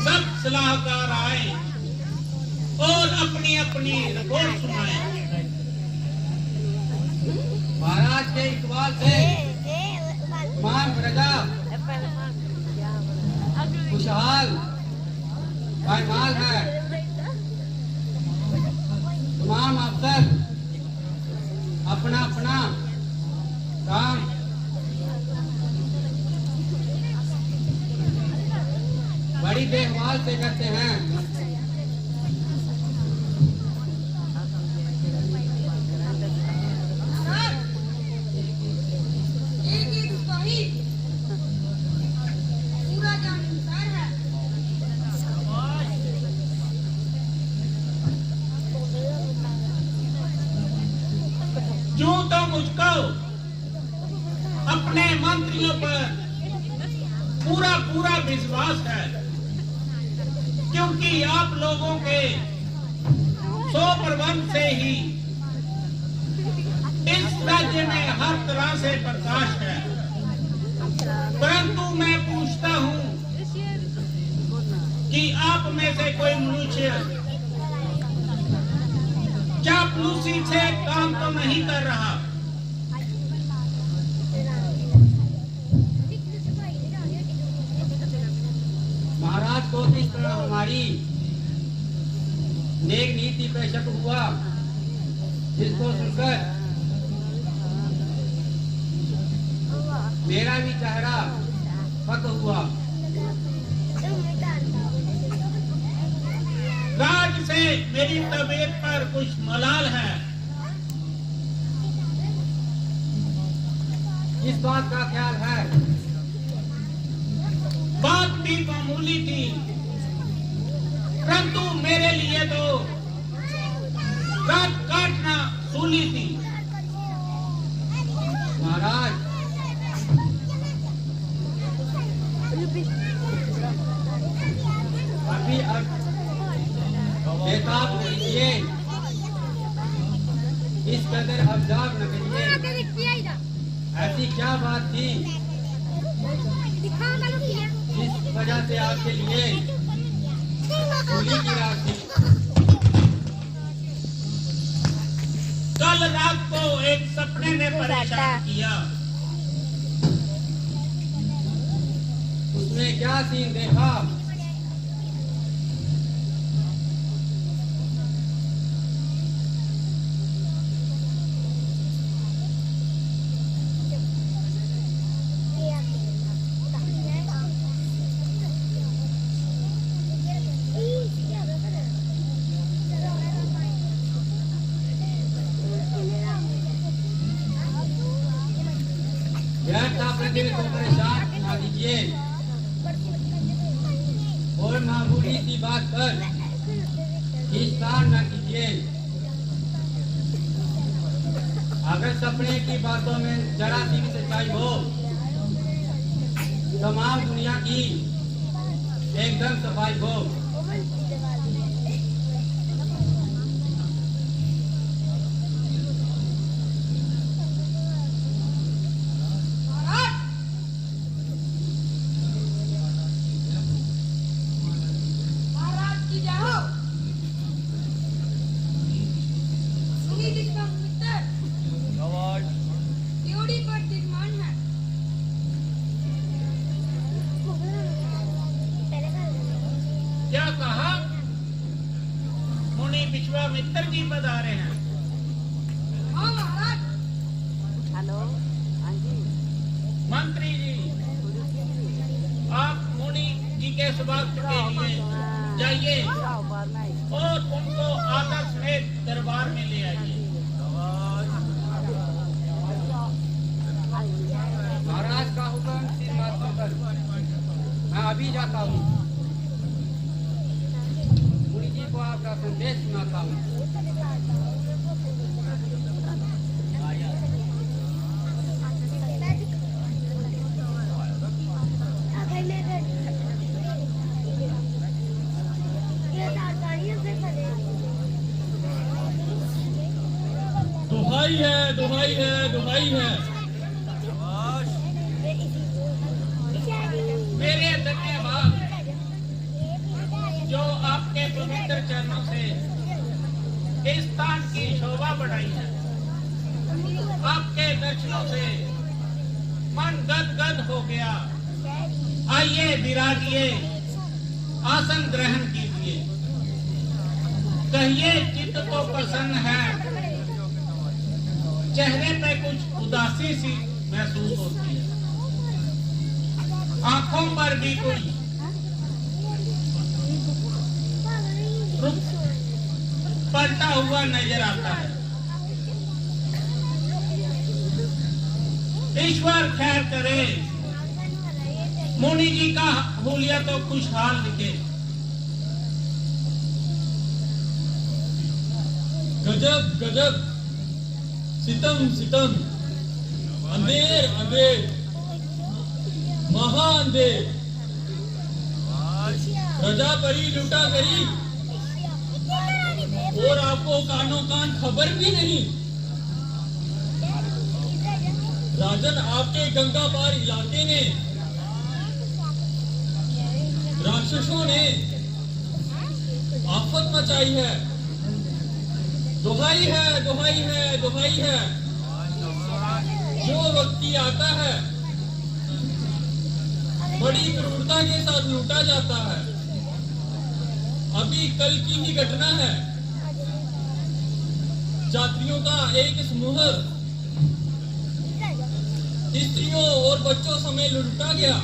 सब सलाहकार आए और अपनी अपनी रिपोर्ट सुनाए। महाराज के इकबाल से तमाम प्रजा खुशहाल पायमाल है। तमाम अफसर अपना अपना काम बड़ी देखभाल से करते हैं। जो तो मुझको अपने मंत्रियों पर पूरा पूरा विश्वास है, क्योंकि आप लोगों के 100% से ही इस राज्य में हर तरह से प्रकाश है। परंतु मैं पूछता हूं कि आप में से कोई मनुष्य चापलूसी से काम तो नहीं कर रहा? महाराज को किस तरह हमारी नेक नीति पे शक हुआ, जिसको सुनकर मेरा भी चेहरा फक हुआ। राज से मेरी तबीयत पर कुछ मलाल है। इस बात का ख्याल है? बात भी मामूली थी, परंतु मेरे लिए तो रात काटना सूली थी। महाराज अभी बेताब न कीजिए, इस कदर अब्जाब न करिए। ऐसी क्या बात थी जिस वजह से आपके लिए सूली की रात थी? कल रात को एक सपने ने परेशान किया। उसमें क्या सीन देखा? दिल को परेशान ना दीजिए और मामूली सी बात पर खींचतान न कीजिए। अगर सपने की बातों में जरा सी भी सच्चाई हो, तमाम दुनिया की एकदम सफाई हो। क्या कहा? मुनि विश्वामित्र जी पधारे हैं। हाँ महाराज। हेलो, हाँ जी। मंत्री जी, आप मुनि जी के स्वागत के लिए जाइए और उनको आदर समेत दरबार में ले आइए। महाराज का हुक्म सिर माथा पर, मैं अभी जाता हूँ। मुनि जी को आपका संदेश सुनाता हूँ। दुहाई है, दुहाई है, दुहाई है, इस स्थान की शोभा बढ़ाई है। आपके दर्शनों से मन गदगद हो गया। आइए विराजिए, आसन ग्रहण कीजिए। कहिए चित्त तो प्रसन्न है, चेहरे पे कुछ उदासी सी महसूस होती है, आंखों पर भी कोई रुख पलटा हुआ नजर आता है। ईश्वर खैर करे, मुनि जी का हुलिया तो खुशहाल दिखे। गजब गजब, सितम सितम, अंधेर अंधेर, महा अंधेर, प्रजा परी लूटा करी और आपको कानों कान खबर भी नहीं। राजन, आपके गंगा पार इलाके ने राक्षसों ने आफत मचाई है। दुहाई है, दुहाई है, दुहाई है। जो व्यक्ति आता है बड़ी क्रूरता के साथ लूटा जाता है। अभी कल की ही घटना है, यात्रियों का एक समूह स्त्रियों और बच्चों समेत लूटा गया।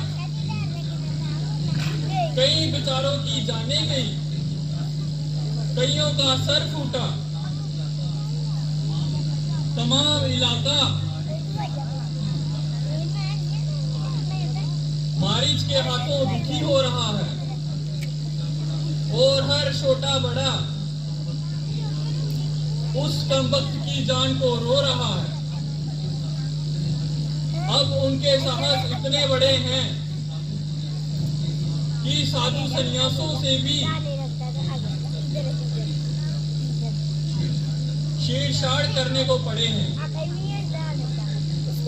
कई बेचारों की जाने गई, कईयों का सर फूटा। तमाम इलाका मारीच के हाथों दुखी हो रहा है और हर छोटा बड़ा उस कमबख्त की जान को रो रहा है। अब उनके साहस इतने बड़े हैं कि साधु सन्यासों से भी छेड़छाड़ करने को पड़े हैं।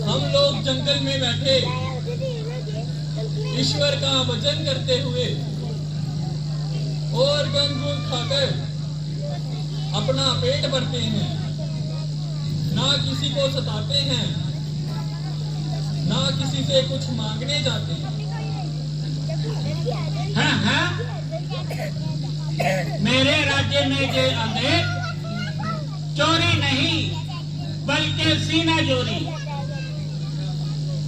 हम लोग जंगल में बैठे ईश्वर का भजन करते हुए और गंगूल खाकर अपना पेट भरते हैं, ना किसी को सताते हैं, ना किसी से कुछ मांगने जाते हैं। हाँ, मेरे राज्य में ये अंधेर चोरी नहीं बल्कि सीना चोरी।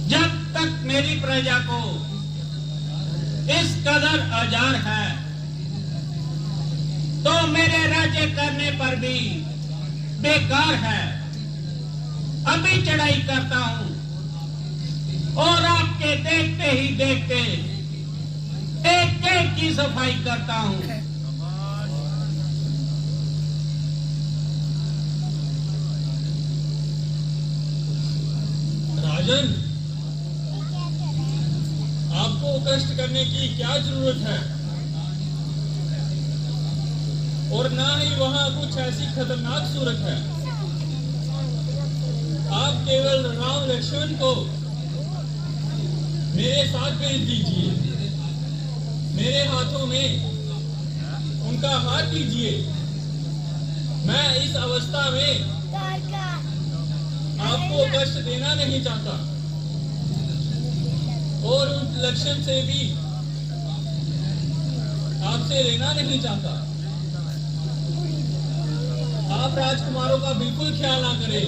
जब तक मेरी प्रजा को इस कदर औजार है तो मेरे राज्य करने पर भी बेकार है। अभी चढ़ाई करता हूं और आपके देखते ही देखते एक एक की सफाई करता हूं। राजन, आपको कष्ट करने की क्या जरूरत है? और ना ही वहां कुछ ऐसी खतरनाक सूरत है। आप केवल राम लक्ष्मण को मेरे साथ भेज दीजिए, मेरे हाथों में उनका हाथ दीजिए। मैं इस अवस्था में आपको कष्ट देना नहीं चाहता और उस लक्ष्मण से भी आपसे लेना नहीं चाहता। आप राजकुमारों का बिल्कुल ख्याल ना करें।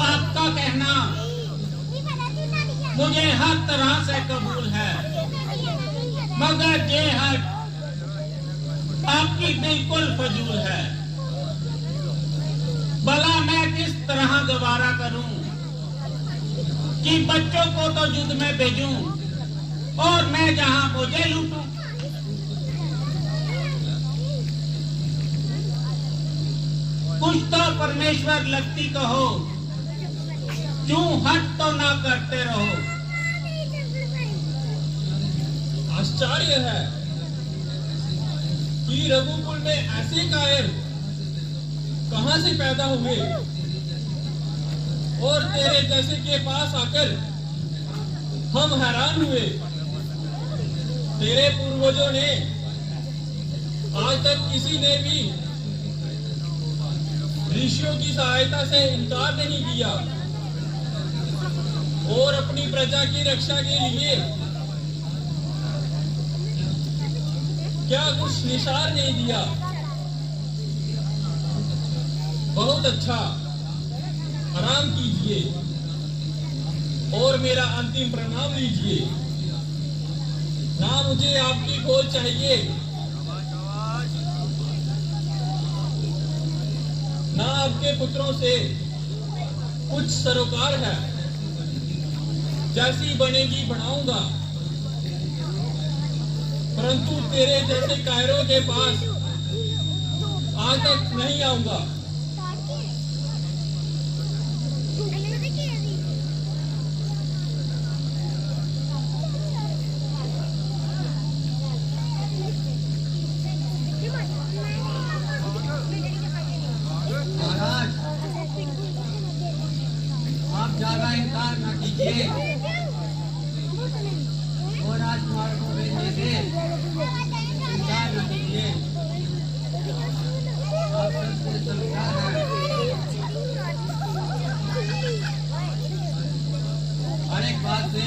आपका कहना मुझे हर तरह से कबूल है, मगर ये हट आपकी बिल्कुल फजूल है। भला मैं किस तरह गवारा करूं कि बच्चों को तो युद्ध में भेजूं और मैं जहां मुझे लूटूं। कुछ तो परमेश्वर लगती कहो, क्यों हट तो ना करते रहो। आश्चर्य है कि रघुकुल में ऐसे कायर कहां से पैदा हुए और तेरे जैसे के पास आकर हम हैरान हुए। तेरे पूर्वजों ने आज तक किसी ने भी ऋषियों की सहायता से इनकार नहीं किया और अपनी प्रजा की रक्षा के लिए क्या कुछ निसार नहीं दिया। बहुत अच्छा, आराम कीजिए और मेरा अंतिम प्रणाम लीजिए। ना मुझे आपकी खोज चाहिए, ना आपके पुत्रों से कुछ सरोकार है। जैसी बनेगी बनाऊंगा, परंतु तेरे जैसे कायरों के पास आज तक नहीं आऊंगा। महाराज, आप ज्यादा इनकार न कीजिए और राजकुमार को भेजने से इनकार न कीजिए। आप सबसे समझदार हैं, हर एक बात से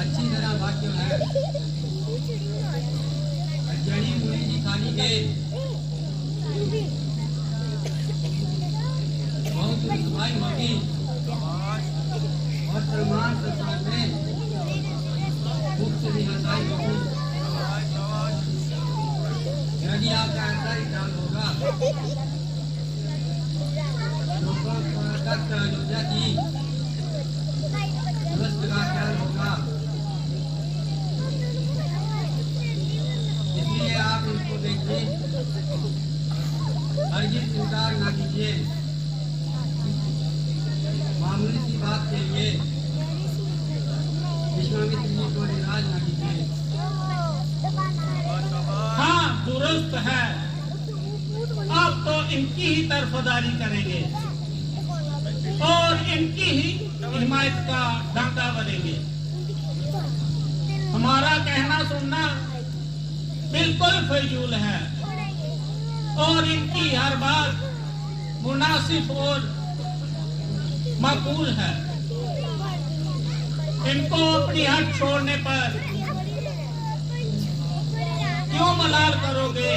अच्छी तरह वाकिफ है। जड़ी मुड़ी जी खानी के बहुत सफाई होगी और सलमान संसार में मुख से भी हंसाई होगी। यदि आपका ऐसा ही ख्याल होगा तो तख्त अयोध्या की दुरुस्त का ख्याल होगा। इसलिए आप इनको देखिए, हरगिज़ इनकार ना कीजिए। मामूली सी बात के लिए विश्वामित्र जी को निराश ना कीजिए। हाँ, दुरुस्त है। आप तो इनकी ही तरफदारी करेंगे और इनकी ही हिमायत का डांका बनेंगे। हमारा कहना सुनना बिल्कुल फिजूल है और इनकी हर बात मुनासिब और माकूल है। इनको अपनी हट छोड़ने पर क्यों मलाल करोगे?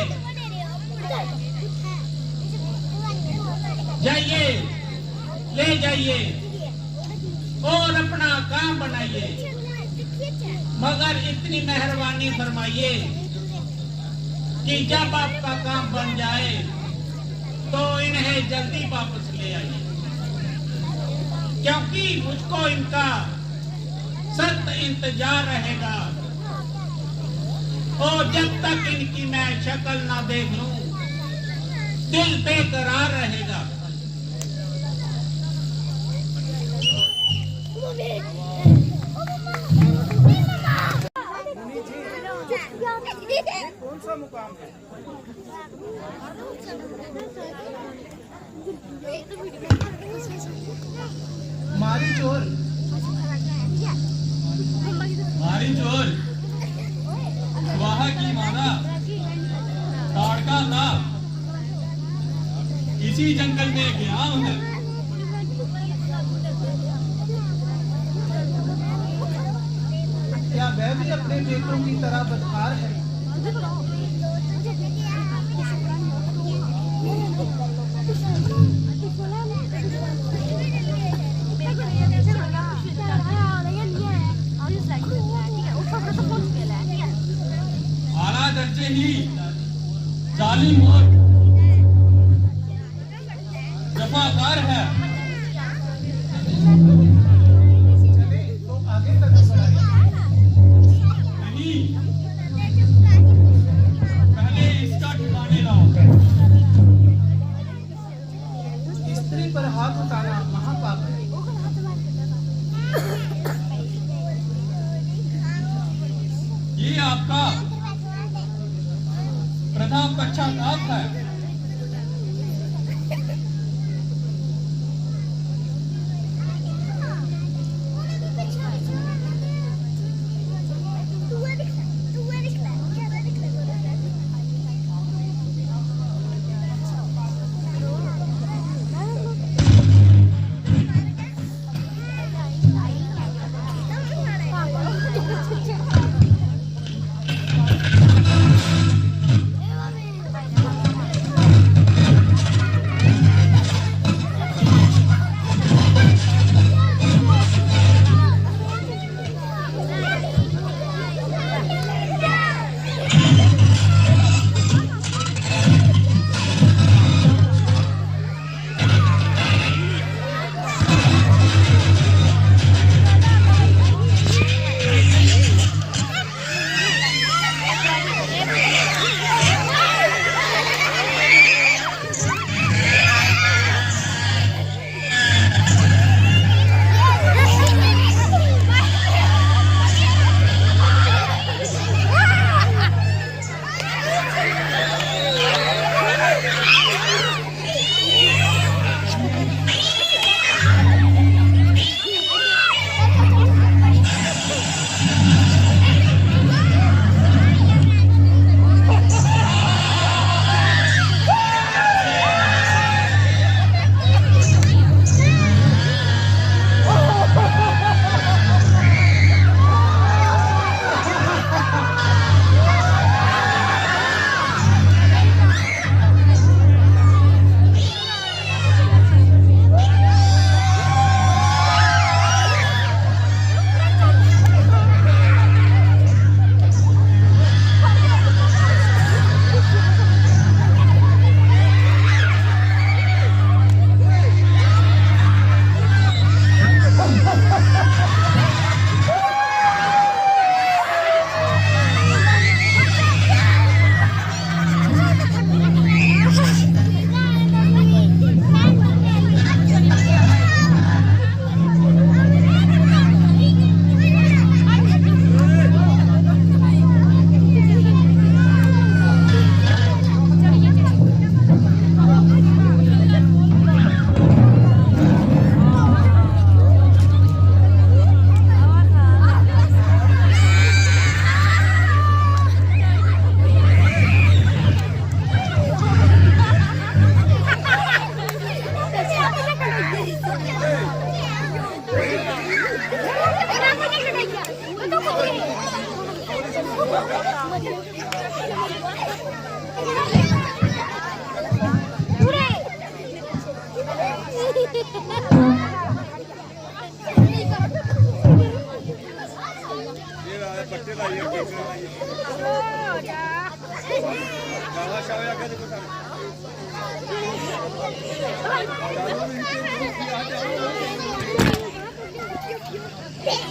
जाइए, ले जाइए और अपना काम बनाइए, मगर इतनी मेहरबानी फरमाइए कि जब आपका काम बन जाए तो इन्हें जल्दी वापस ले आइए, क्योंकि मुझको इनका सख्त इंतजार रहेगा और जब तक इनकी मैं शक्ल ना देख लूं दिल बेकरार रहेगा। कौन सा मुकाम है? मारी चोर, मारी चोर, स्वाहा की माना, ताड़का था, इसी जंगल में गया हूं। क्या वह भी अपने बेटों की तरह बदकार है? आला दर्जे ही जालिम और जफाकार है। चले तो आगे तक बढ़ाइए। नहीं, पहले इसका ठिकाने लाओ। स्त्री पर हाथ उठाना महापाप है। ये आपका प्रथम पश्चाताप है।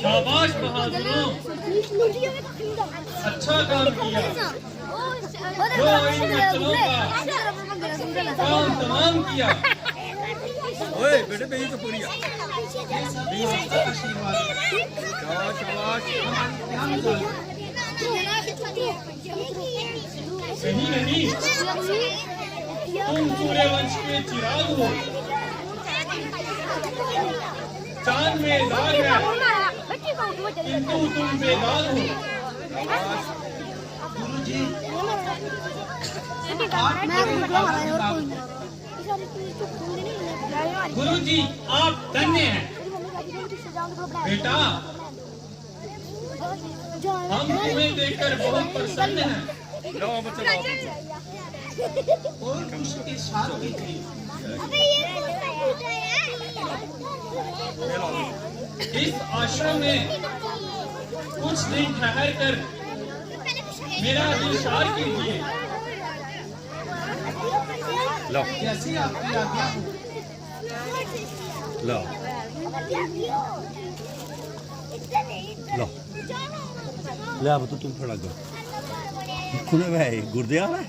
शाबाश बहादुरों, अच्छा काम किया। जो इन बच्चों का काम तमाम किया। ओए बेटे बेई तो पूरी आ आशीर्वाद शाबाश कहीं नहीं, तुम सूर्यवंश के चिराग हो। चांद में दाग है, किंतु तुम बेदाग हो। गुरु जी गुरु जी आप धन्य हैं। बेटा, हम तुम्हें देखकर बहुत प्रसन्न हैं। लाओ बच्चा लाओ और खुशी के साथ कीजिए। इस आश्रम में कुछ दिन ठहर कर मेरा दिलशार कीजिए। लाओ जैसी आपकी आज्ञा हो। लाओ लाओ ले अब तो तुम थोड़ा गो खुले भाई गुर्दे आ रहा है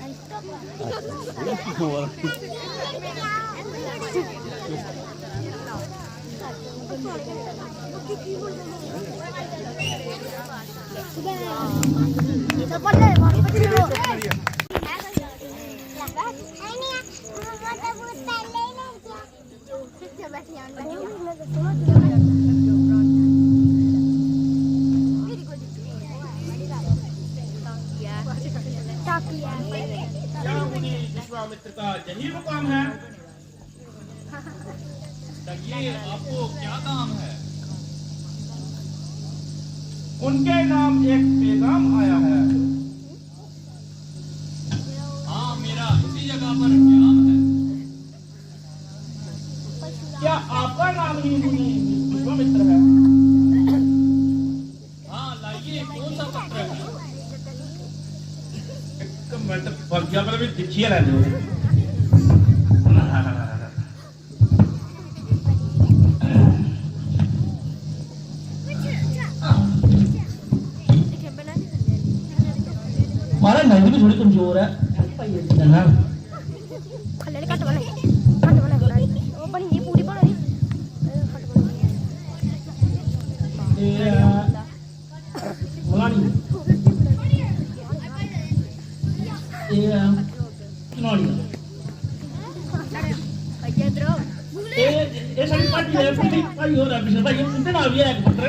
क्या मुनि विश्वामित्र का यही मुकाम है? ये आपको क्या काम है? उनके नाम एक पैगाम आया है। हाँ, मेरा इसी जगह पर काम है। क्या आपका नाम ही मुनि विश्वामित्र है? हाँ, लाइए, कौन सा पत्र है? एक मिनट पग्या पर भी दिखिए ला दो। हमारा नंद भी थोड़ी कमजोर है। ना खल्ले कट वाला वो बनी ये पूरी बनी मलानी ये सारी पार्टी है पूरी भाई हो रहा है भाई उनके नाम भी है एक पत्र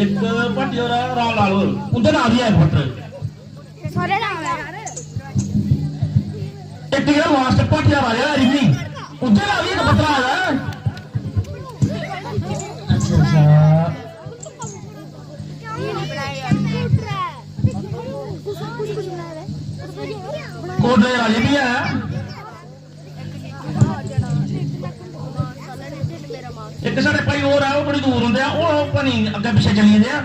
एक पार्टी हो रहा है रामलाल और उनके नाम भी है एक पत्र सारे नाम है यार एक यार मास्टर पार्टी आ रहा है इवनिंग उनके नाम भी एक पत्र आ रहा है अच्छा ये नहीं बनाया यार कुछ बनाया है कोटले राजे भी है एक साढ़े भाई और है वो बड़ी दूर होंगे वो अपनी अगे पिछे चली जाते हैं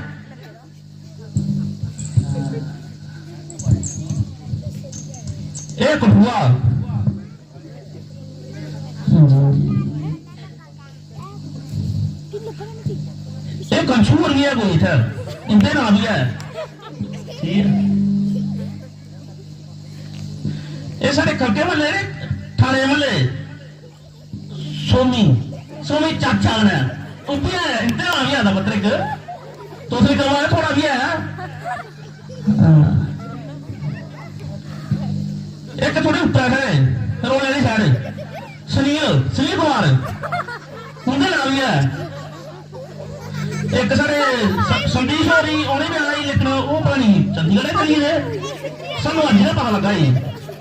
एक कठुआ एक कंछूर भी है कोई इधर इनके नाम भी है ठीक है ये सारे खड़के वाले थाने वाले सोमी सोमी चाचा ने उनके इनके नाम भी आता पत्रिक तो फिर करवाया थोड़ा भी है एक थोड़ी ऊपर है रोने वाली साइड सुनील सुनील कुमार उनके नाम भी है एक सारे संदीप होरी उन्हें भी आई लेकिन वो पता नहीं चंडीगढ़ चली गए सानू अज ने पता लगा ही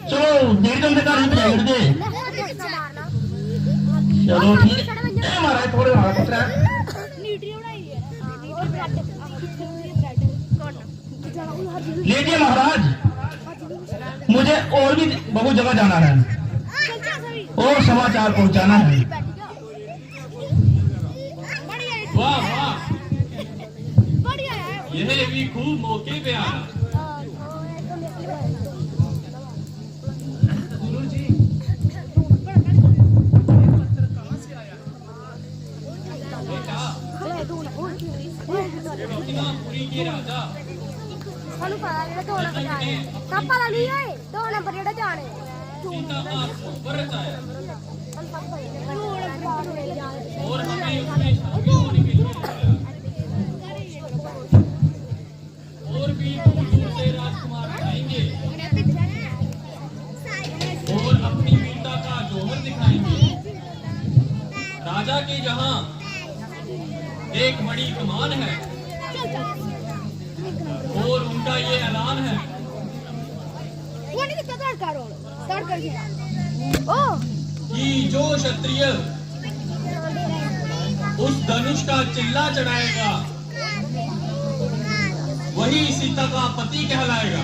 चलो डेढ़ घंटे घर ही बजाई उठते चलो ठीक ਇਹ ਮਾਰਾ ਥੋੜੇ ਨਾਲ ਪੁੱਤਰਾ न्यूट्री बनाई है और ब्रेड ब्रेड कौन लीजिए महाराज मुझे और भी बहुत जगह जाना है और समाचार पहुंचाना है वाह वाह बढ़िया है यह भी खूब मौके पे आया गुरु जी बेटा इतना पुरी के राजा ਸਾਨੂੰ ਪਤਾ ਜਿਹੜਾ 2 ਨੰਬਰ ਜਾਣੇ ਤਾਂ ਪਤਾ ਨਹੀਂ ਓਏ 2 ਨੰਬਰ ਜਿਹੜਾ ਜਾਣੇ सीता आपको बरसाया और हमें उसमें शामिल होने के लिए बुलाया और भी दूर दूर से राजकुमार आएंगे और अपनी वीरता का जौहर दिखाएंगे राजा के यहाँ एक बड़ी कमान है और उनका ये ऐलान है वो नहीं कितना तड़का रोल तड़का गया ओ कि जो क्षत्रिय उस धनुष का चिल्ला चढ़ाएगा वही सीता का पति कहलाएगा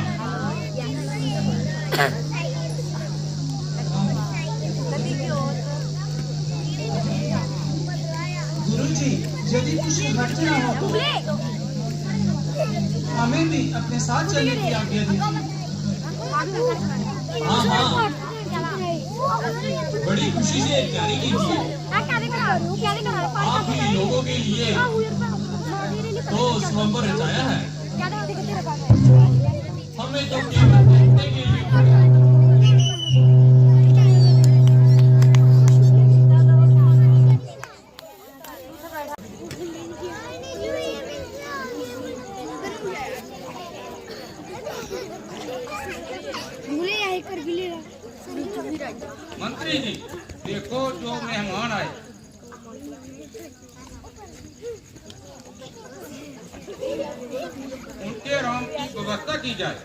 गुरु जी यदि कुछ घटना हो तो हमें भी अपने साथ चलने की आज्ञा दीजिए हाँ हाँ बड़ी खुशी से तैयारी कीजिए आप ही लोगों के लिए तो स्वयंवर रचाया है हमें तो केवल देखने के लिए मंत्री जी देखो जो मेहमान आए उनके राम की व्यवस्था की जाए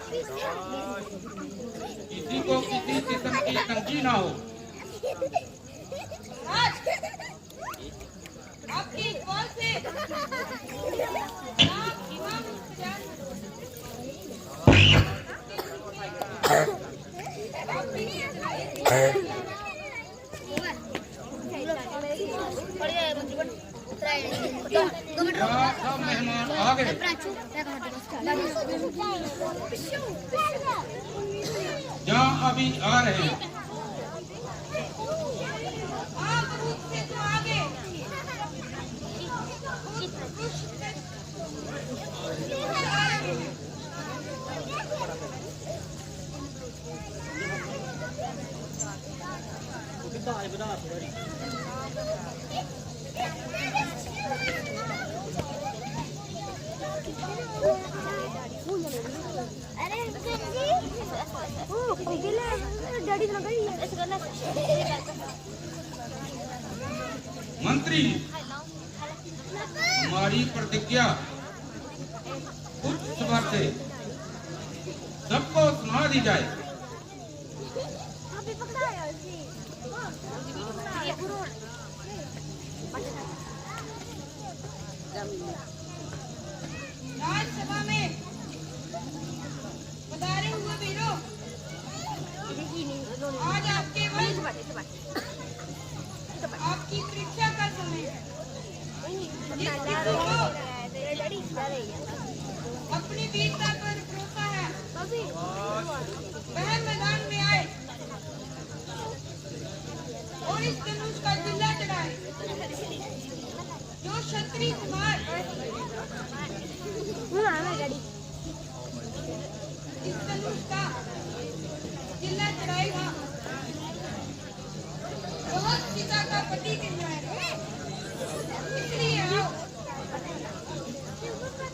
किसी को किसी किस्म की तंगी ना हो आपकी कौन से सब मेहमान आ गए जहाँ अभी आ रहे हैं डैडी ना करी ऐसे करना मंत्री हमारी प्रतिज्ञा उच्च स्वर से सबको सुना दी जाए अभी पकड़ाया जी राज्यसभा में पधारे हुए वीरों आज आपके वंश आपकी परीक्षा का समय है जिस किसी को अपनी वीरता पर भरोसा है वह मैदान में आए और इस धनुष का चिल्ला चढ़ाए जो क्षत्रिय कुमार इस धनुष का चिल्ला चढ़ाएगा बहुत सीता का पति कहलाएगा इसलिए आओ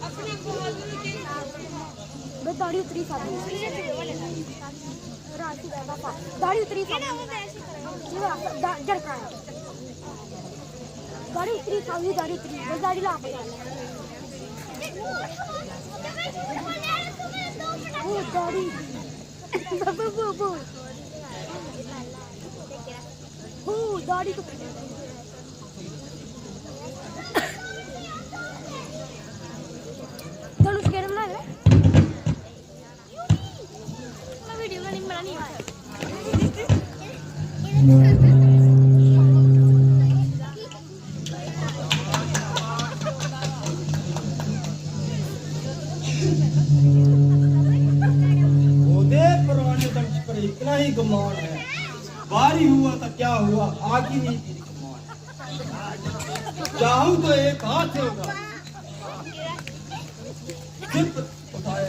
अपनी बहादुरी के मैं दाढ़ी उतरी सारी दाढ़ी उतरी जड़ दाढ़ी उतरी सारी दाढ़ी उतरी बस दाढ़ी ला वो दाढ़ी वो दाढ़ी को नहीं आया ओदे पुराने वंश पर इतना ही गुमान है। बारी हुआ तो क्या हुआ, आगे नहीं तेरी कमान। चाहूं तो एक हाथ होगा, सिर्फ उठाए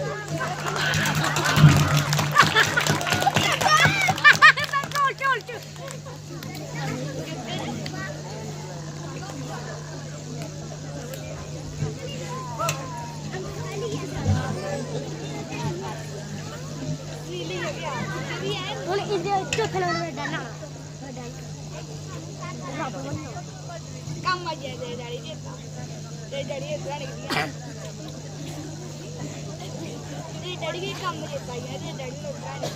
चौथे नंबर में डालना ਕੰਮ ਆ ਜੇ ਦੇ ਡੈਡੀ ਦਿੱਤਾ ਤੇ ਡੈਡੀ ਇਦਾਂ ਨਹੀਂ ਦਿਆ ਤੇ ਡੈਡੀ ਵੀ ਕੰਮ ਦਿੱਤਾ ਯਾਰ ਤੇ ਡੈਡੀ ਨੂੰ ਇਦਾਂ ਨਹੀਂ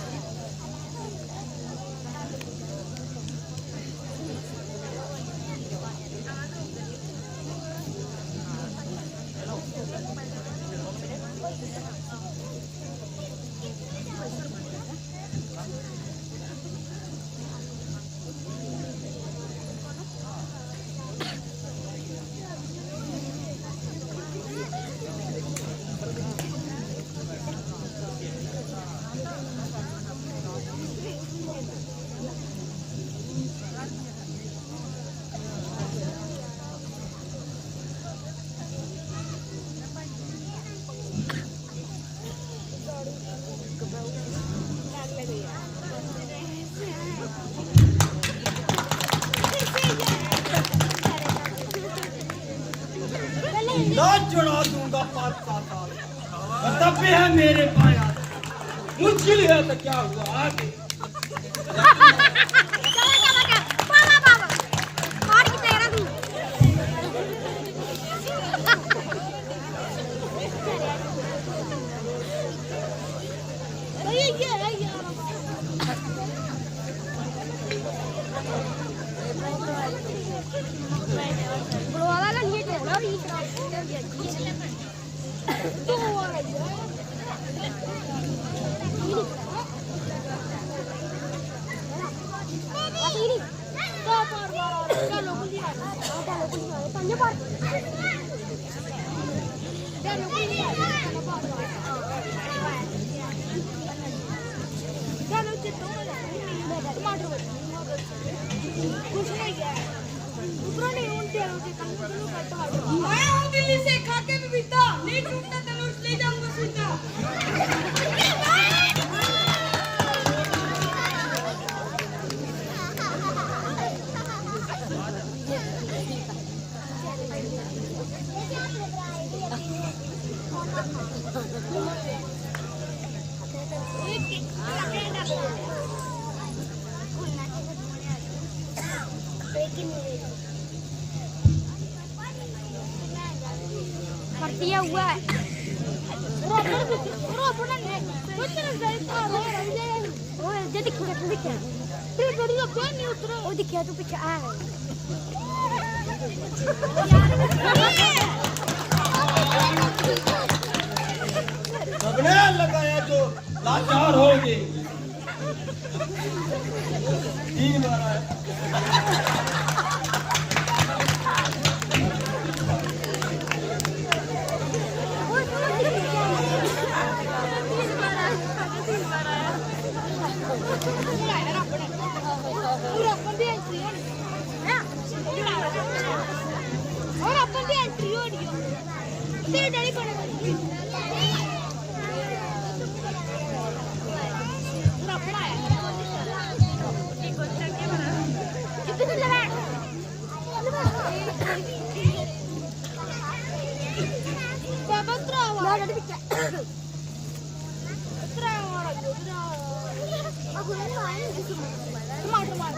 ना चढ़ा दूंगा 5-7 साल। कर्तव्य है मेरे पाया, मुश्किल है तो क्या हुआ आगे। आया हूँ दिल्ली से खा के भी पीता नहीं टूटता तनुष ले जाऊंगा सीधा दिया हुआ है वो दिखा तू पीछे आ सबने लगाया जो लाचार हो गए। ठीक मारा है। और अपन की एंट्री हो रही है तेरे डैडी को पूरा पढ़ाया कितने लगा बाबा त्रावा ना डैडी पीछे त्रावा अब ना आए टमाटर मार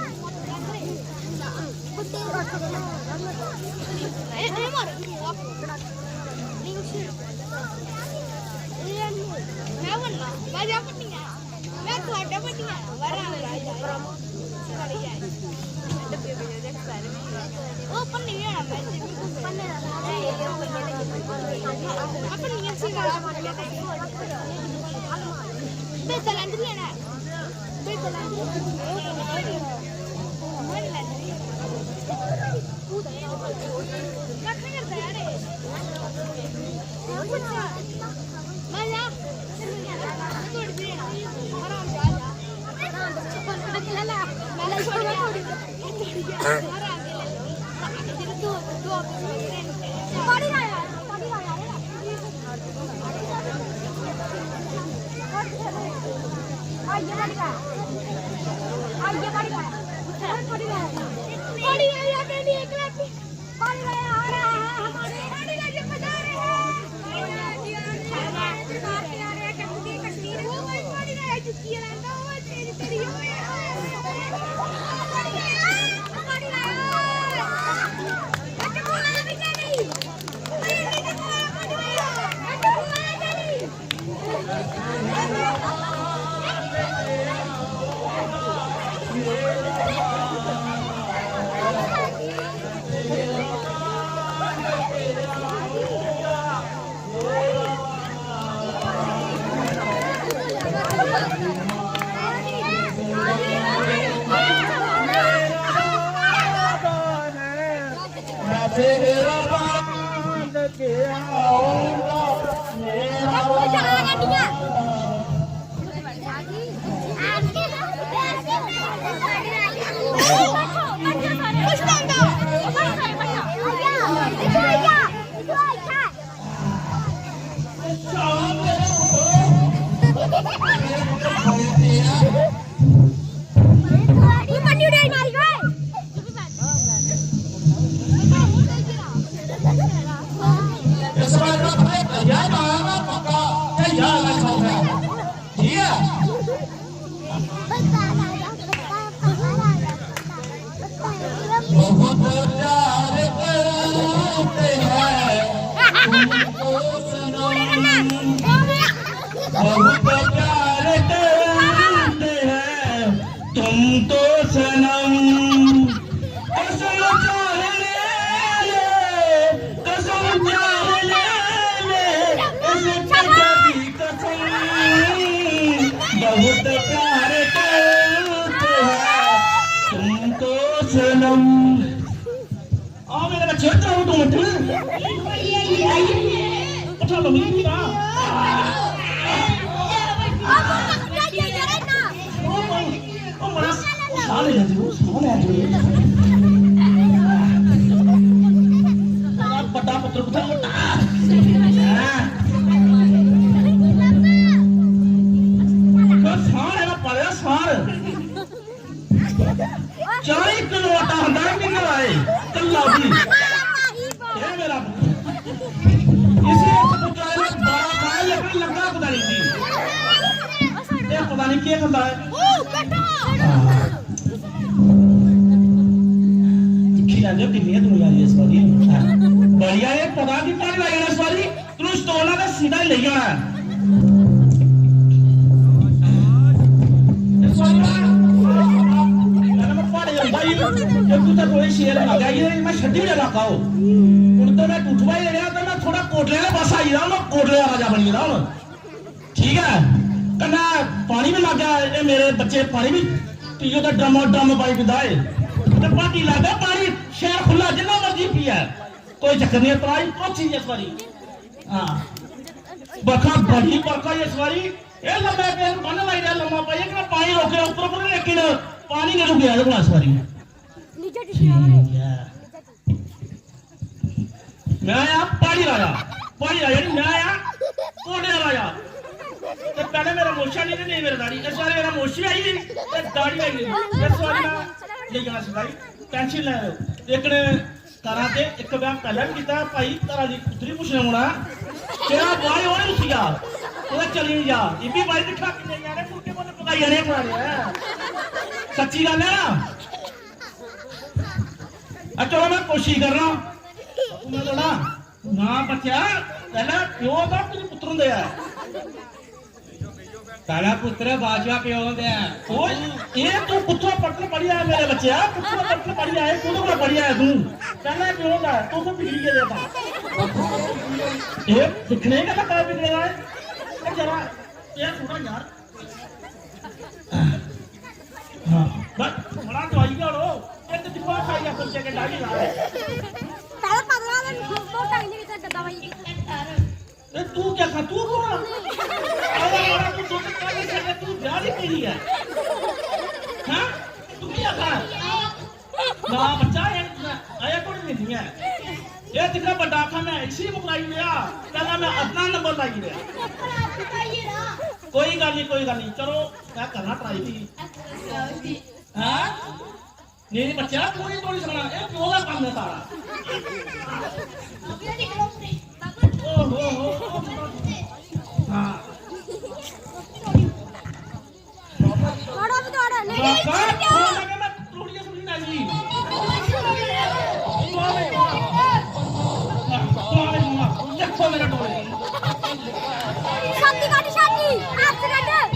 बस बड़ा दवाई लो ये तो दिमाग खाई जा कुछ के डाली ला पहले 15 दिन मोटा ही नहीं करता दवाई ए तू क्या खा तू बोला अरे तू तो क्या कर तू जारी पीली है हां तू क्या खा ना बच्चा है आया कौन नहीं है ये दिखा बड़ा खा मैं इसी मुकराई लिया कहना मैं अपना नंबर लाई लिया कोई गल नहीं चलो क्या करना ट्राई थी हां नहीं बच्चा कोई तो नहीं सुना ये क्यों दा काम है तारा ओहो हां बड़ा भी तो मैं थोड़ी सुनी ना जी देखो मेरा टोले शादी काटी शादी आज से काट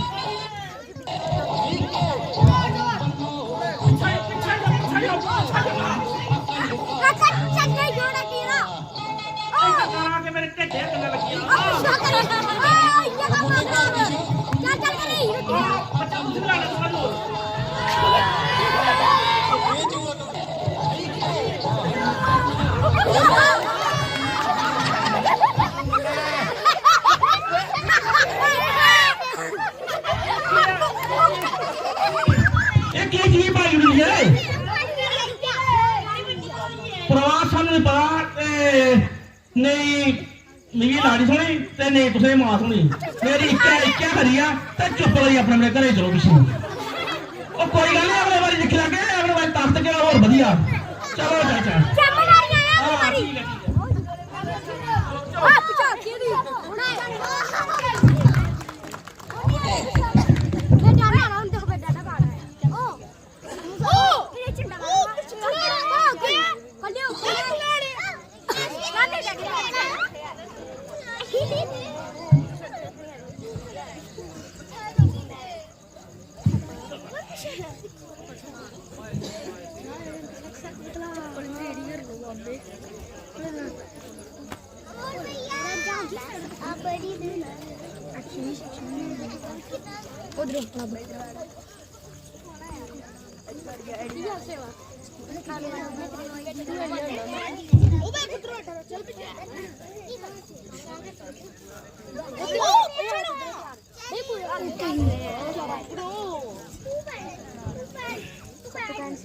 चल जोड़ा कीड़ा करा के मेरे टेढ़े करने लगी ये काम कर चल करी बच्चा मुझे लगा समझ लो एक जी भाई हुई है प्रवासन बात नहीं मेरी लाड़ी सुनी ते नहीं तुसे मां सुनी मेरी क्या करिया ते चुप रही अपने मेरे घरे चलो पिछे ओ कोई गल नहीं अगले बारी दिख लागे अगले बारी तख्त के और बढ़िया चलो चाचा हां ठीक है पीछे केड़ी मैं जाना ना उन देखो बेटा का ओ ये चिंता ओ कलियो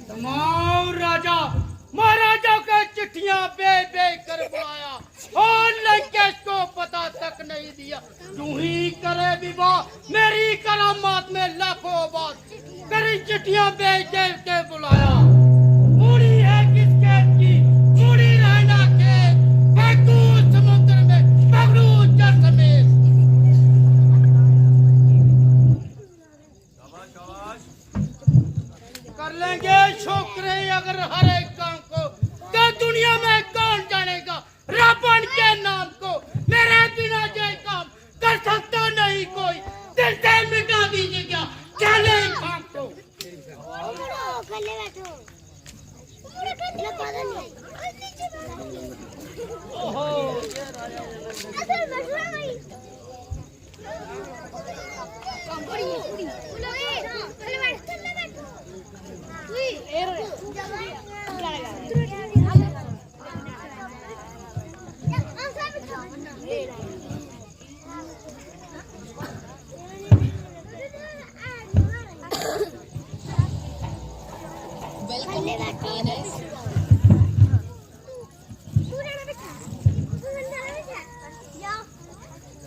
तमाम राजा महाराजा के चिट्ठियां बे कर बुलाया और लंकेश को पता तक नहीं दिया तू ही करे विवाह मेरी करामात में लाखों बात करी चिट्ठियां बेच के बुलाया पूरी है किसके की पूरी रहना के फेंकू समुद्र में पकड़ू जल समेत कर लेंगे छोकरे अगर हर एक काम को तो दुनिया में कौन जानेगा रावण के नाम को मेरे बिना ये काम कर सकता नहीं कोई दिल से मिटा दीजिए क्या चले काम को ओहो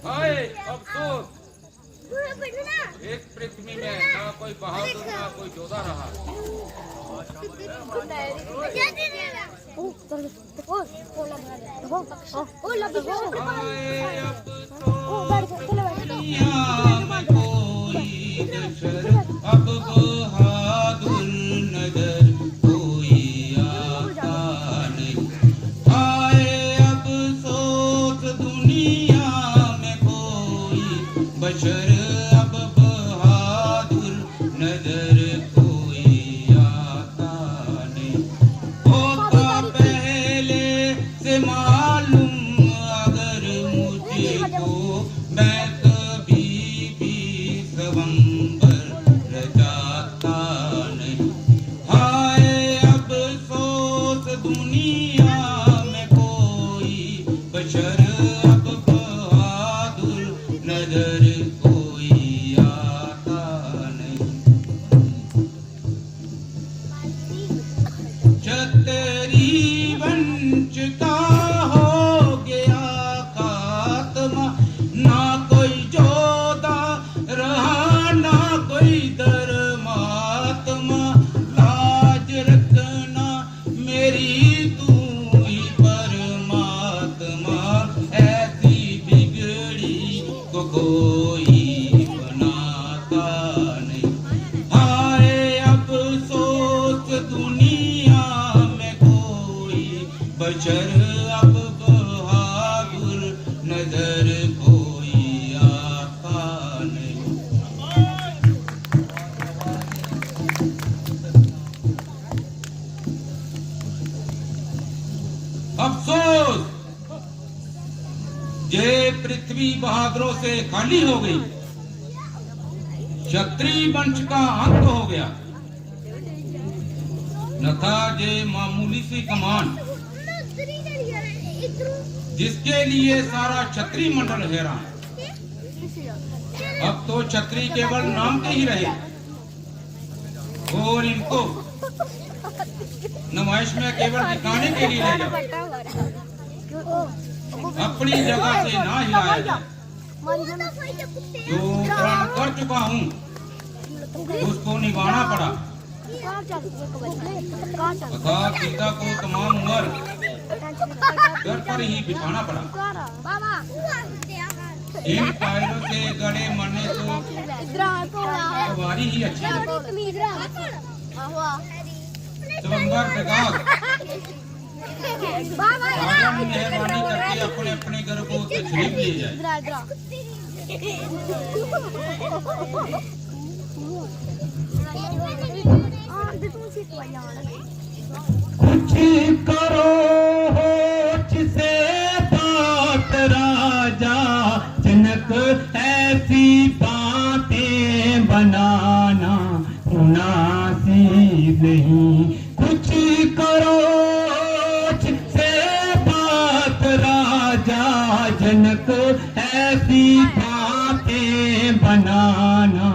हाय अफसोस एक पृथ्वी में ना कोई बहादुर ना कोई योद्धा रहा हाय अब तो दुनिया में कोई दशर अब बहादुर नजर कोई आता नहीं हाय अब सोच दुनिया में कोई बशर अब बहादुर नजर कोई आता नहीं होता पहले से मालूम अगर मुझको मैं कभी भी स्वयंवर रचाता नहीं अक्षर अब बहादुर नजर कोई आता नहीं। अफसोस, ये पृथ्वी बहादुरों से खाली हो गई, क्षत्रिय वंश का अंत हो गया। न था ये मामूली सी कमान जिसके लिए सारा क्षत्रिय मंडल हैरान। अब तो क्षत्रिय केवल नाम के ही रहे और इनको नुमाइश में केवल दिखाने के लिए ले जाओ, अपनी जगह से ना हिलाया जाए। जो प्रण कर चुका हूँ उसको निभाना पड़ा। अर्थात सीता को तमाम उम्र घर पर ही बिठाना पड़ा। इन टायरों से गड़े मरने तो सवारी ही अच्छी है। स्वयंवर प्रकाश मेहरबानी करके अपने अपने घर को तशरीफ ले जाए। कुछ करो होश से बात राजा जनक, ऐसी बातें बनाना मुनासिब नहीं। कुछ करो होश से बात राजा जनक, ऐसी बातें बनाना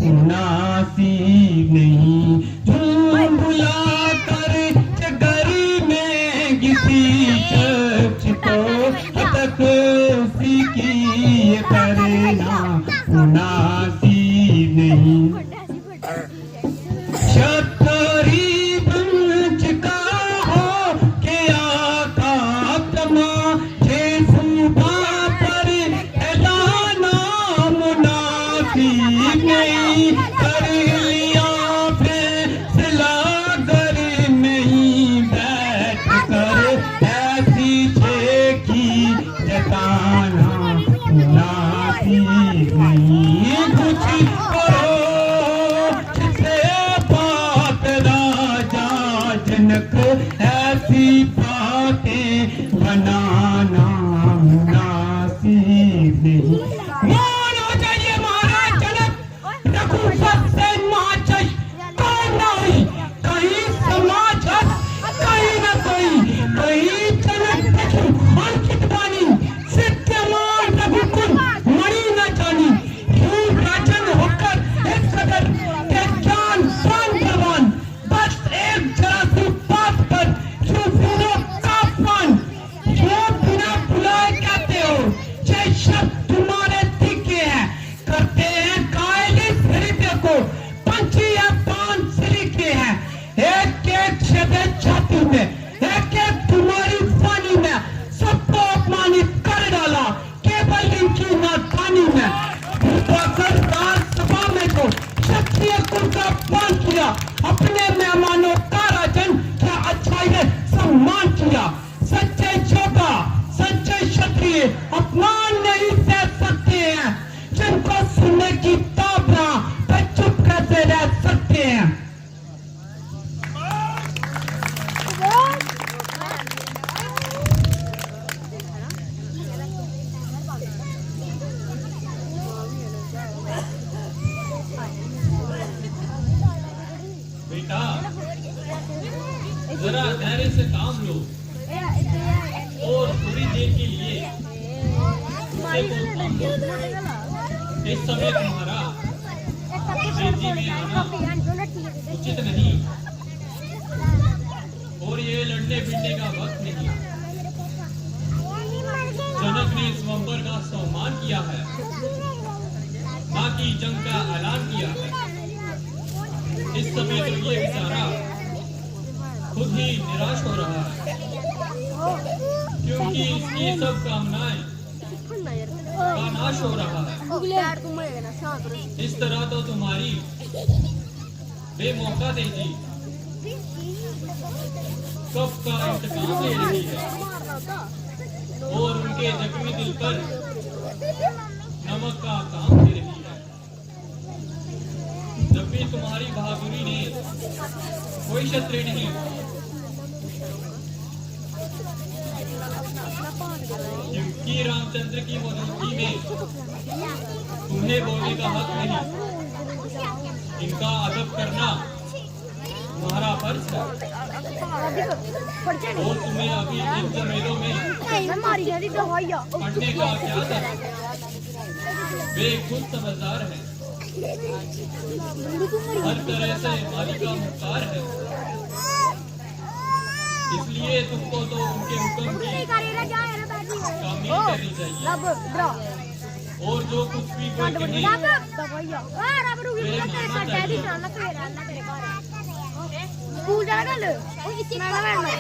मुनासिब नहीं। बुला कर चगरी में किसी शख्स को तक उसी की करना मुनासिब नहीं। क्षत्रिय वंश का हो के आका तमा छे सूबा पर ऐलाना मुनासिब नहीं। कर लिया फैसला घर में ही बैठ कर, ऐसी छे की जताना मुनासिब नहीं। कुछ करो से बात राजा जनक, ऐसी बातें बनाना मुनासिब नहीं। मानो जाइए महाराज जनक, रघुपत से माचल कौन नहीं, कहीं समाज कहीं न कहीं जनक देखो अंकित बानी, सत्यमान रघुकुल मणि न जानी। यूं राजन होकर एक सदर के जान शान जवान, बस एक जरा सी बात पर क्यों सुनो काफन। जो बिना बुलाए कहते हो, ये शब्द तुम्हारे दिखे हैं, करते हैं कायल इस हृदय को, पंछी या पान से लिखे हैं। एक एक शब्द छाती में, एक एक तुम्हारी वाणी में, सबको अपमानित कर डाला केवल इनकी नादानी में। सरदार सभा में तो क्षत्रिय कुल का अपमान किया, अपने मेहमानों का राजन क्या अच्छाई ने सम्मान किया। सच्चे योद्धा सच्चे क्षत्रिय अपमान नहीं सह सकते हैं, जिनको सुनने की ताबना पे चुप कैसे रह सकते हैं। बेटा जरा धैर्य से काम लो और थोड़ी देर के लिए उसे को थाम लो। इस समय तुम्हारा तेजी में आना उचित नहीं और ये लड़ने भिड़ने का वक्त नहीं। जनक ने स्वयंवर का सम्मान किया है, मां की जंग का ऐलान किया है। इस समय तो ये बेचारा खुद ही निराश हो रहा है, क्योंकि इसकी सब कामनाएं का नाश हो रहा है। इस तरह तो तुम्हारी बेमौका तेजी कब का इंतकाम ले रही है और उनके जख्मी दिल पर नमक का काम दे रही है। जब भी तुम्हारी बहादुरी ने कोई शस्त्र नहीं, क्योंकि रामचंद्र की मौजूदगी में तुम्हें बोलने का हक नहीं। इनका अदब करना तुम्हारा फर्ज है और तुम्हें अभी इन जमेलों में पढ़ने का क्या है? वे खुद समझदार है, हर तरह से मालिक का मुख्तार है, इसलिए तुमको तो उनके हुक्म की तामील करनी चाहिए। और जो कुछ भी कोई कहे मेरे मानना चाहिए। स्कूल जाना कल मैं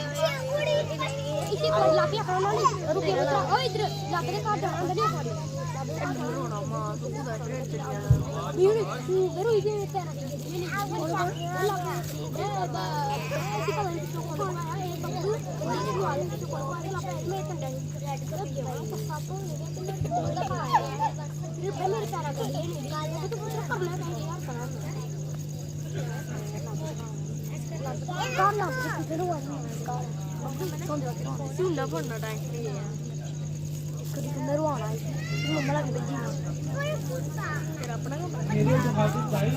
इसी को लापिया खाना नहीं रुके उतरा ओ इधर लाके दे काट जाना नहीं खाड़ी रोना मां तू बैठ रहे ये करो ये तेरा ये ऐसी का नहीं तो को आए बब्बू ये वाले तो को मैं तंडा रेड कर दिया सब को मेरे पहले सारा कर ये नहीं तो पूरा करना है यार करना सुनना पड़ना टाइम कभी नरवाना मम्मा लगे बेजी तेरा अपना मेरे मुहाजिर भाई,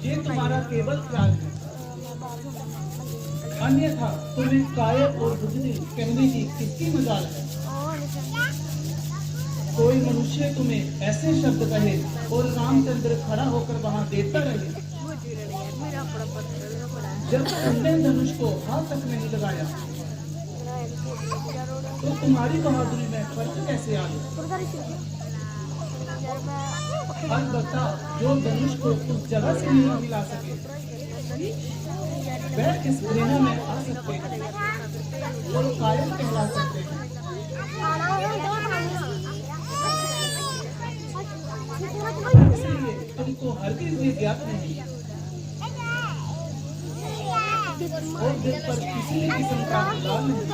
ये तुम्हारा केवल ख्याल है, अन्यथा तुम्हें कायर और बुद्धि कहने की किसकी मजाल है? कोई मनुष्य तुम्हें ऐसे शब्द कहे और रामचंद्र खड़ा होकर वहां देखता रहे। जब तुमने धनुष को हाथ तक नहीं लगाया तो तुम्हारी बहादुरी में फर्क कैसे आ गया? अलबत्ता जो धनुष को उस जगह से नहीं मिला सके वह इस दुनिया में आ सकते हैं और कायल कहला सकते हैं। इसलिए तुमको हरगिज़ ये ज्ञात नहीं और दिल पर किसी किस्म का लाल नहीं।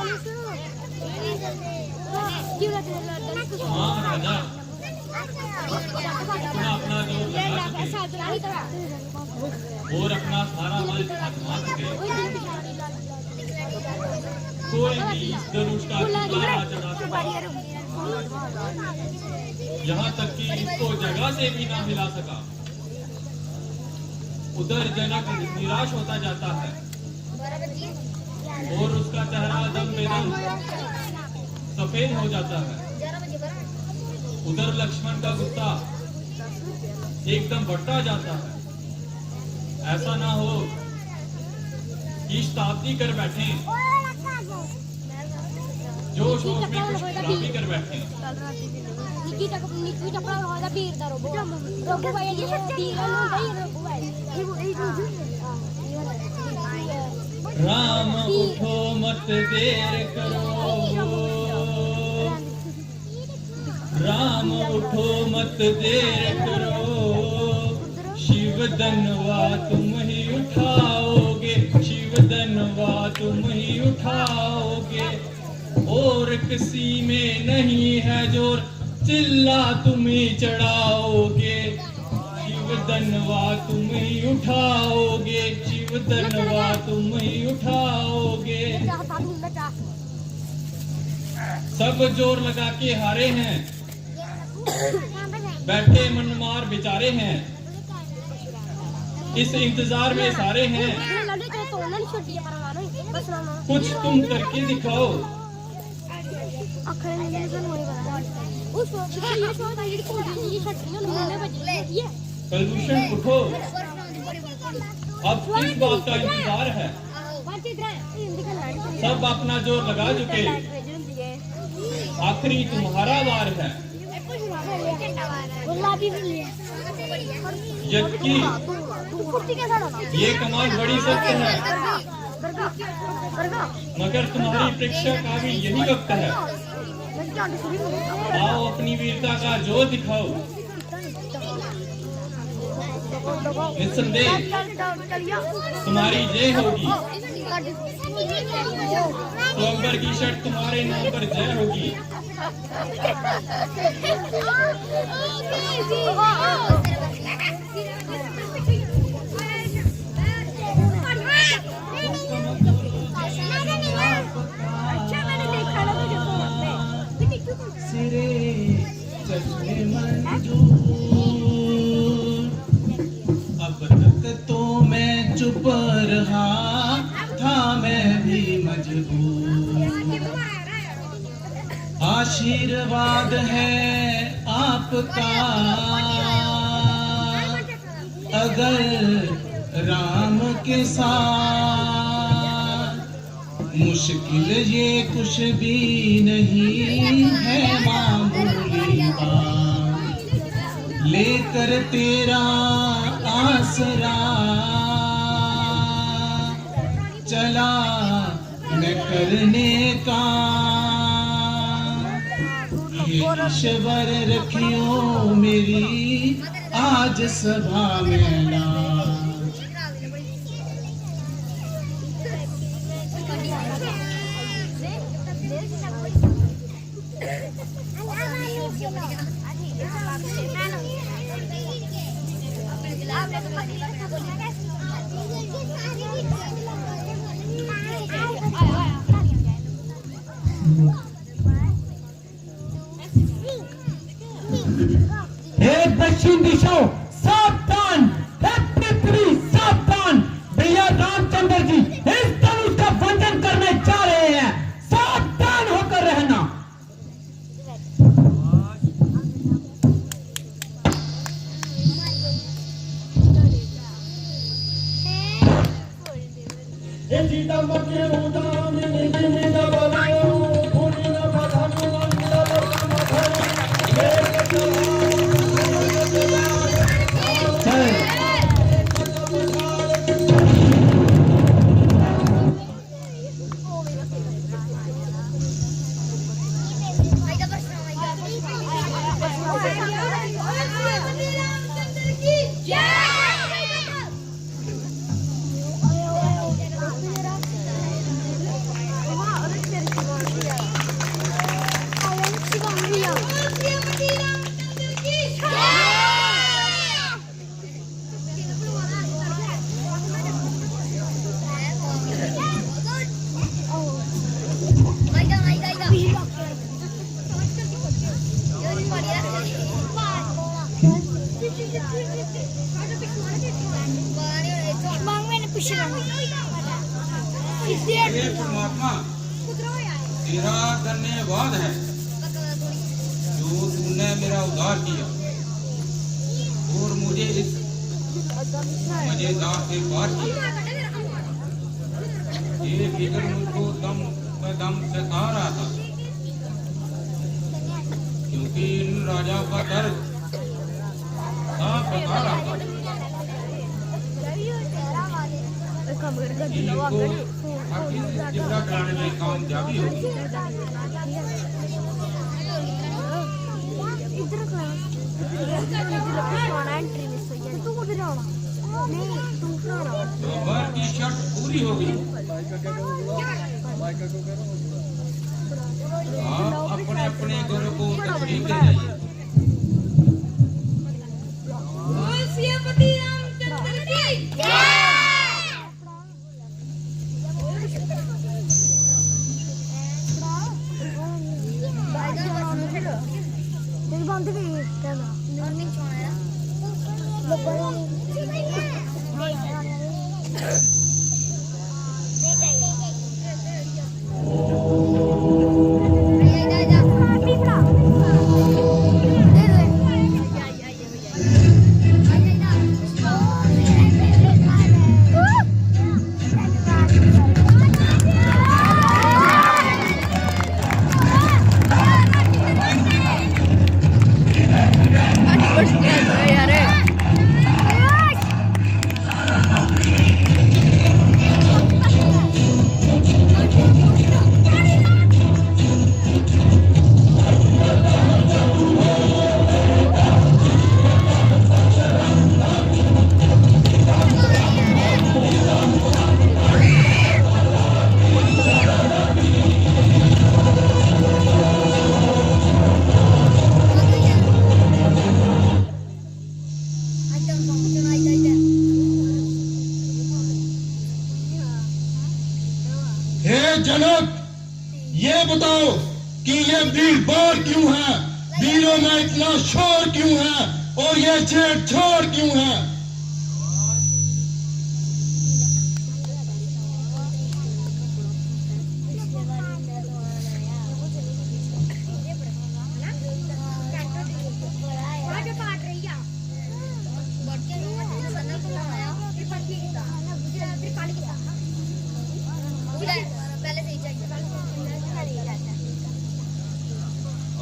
हाँ राजा, अपना जोर लगा चुके और अपना सारा बल आजमा चुके। कोई भी इस धनुष का टुकड़ा चढ़ा सका, यहाँ तक कि इसको जगह से भी ना मिला सका। उधर जनक निराश होता जाता है और उसका चेहरा दम बेदम सफेद हो जाता है। उधर लक्ष्मण का गुस्सा एकदम बढ़ता जाता है। ऐसा ना हो कि शताब्दी कर बैठे, जोश होश में कुछ खराबी कर बैठे। राम उठो मत देर करो, राम उठो मत देर करो, शिव धनवा तुम ही उठाओगे, शिव धनवा तुम ही उठाओगे। और किसी में नहीं है जोर, चिल्ला तुम ही चढ़ाओगे, शिव धनवा तुम ही उठाओगे, शिव धनवा तुम ही उठाओगे। सब जोर लगा के हारे हैं, बैठे मनमार बेचारे हैं, इस इंतजार में सारे हैं। कुछ तुम करके दिखाओ। कलभूषण उठो, अब किस बात का इंतजार है? सब अपना जोर लगा चुके, आखिरी तुम्हारा वार है। जबकि ये कमाल बड़ी सख्त है, मगर तुम्हारी परीक्षा का भी यही वक्त है। आओ अपनी वीरता का जोर दिखाओ। निस्संदेह तुम्हारी जय होगी। तो अकबर की शर्त तुम्हारे नाम पर जय होगी। सिरे चश्मे मंजूर, अब तक तो मैं चुप रहा था, मैं भी मजबूर। आशीर्वाद है आपका अगर राम के साथ, मुश्किल ये कुछ भी नहीं है, मामूली बात लेकर तेरा आसरा चला मैं करने का। ये ईश्वर रखियो मेरी आज सभा में लाज। हे दक्षिण दिशा सावधान, हे पृथ्वी सावधान, भैया रामचंद्र जी इस धनुष का भंजन करने जा रहे हैं, सावधान होकर रहना। हे परमात्मा, तेरा धन्यवाद है जो तूने मेरा उद्धार किया और मुझे इस मजेदार से पार किया। ये फिक्र मुझको दम कदम सता रहा था, क्योंकि इन राजाओं का दर्द साफ बता रहा था। इनको आखिर जिब्रा कराने में कामयाबी होगी। तो वर की शर्त पूरी होगी। आप अपने अपने घरों को तस्लीम ले जाइए। सियापति रामचंद्र की बंद भी करना जनक, ये बताओ कि ये भीड़ भाड़ क्यों है, भीड़ों में इतना शोर क्यों है और ये छेड़छाड़ क्यों है?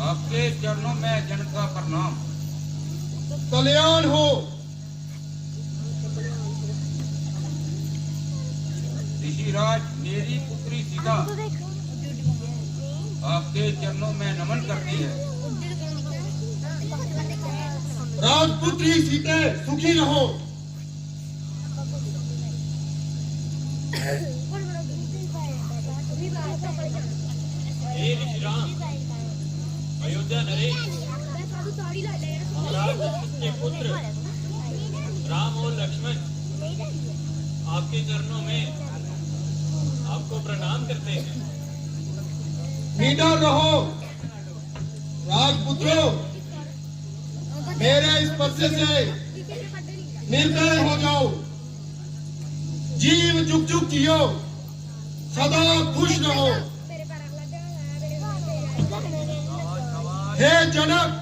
आपके चरणों में जनक का प्रणाम। कल्याण हो। ऋषिराज, मेरी पुत्री सीता आपके चरणों में नमन करती है। राजपुत्री सीते, सुखी रहो। हे ऋषिराम, अयोध्या नरेश, महाराज दशरथ के पुत्र राम और लक्ष्मण आपके चरणों में आपको प्रणाम करते हैं। निडर रहो राजपुत्रों, मेरे स्पर्श से निर्दय हो जाओ, जीव जुग जुग जियो, सदा खुश रहो। हे जनक,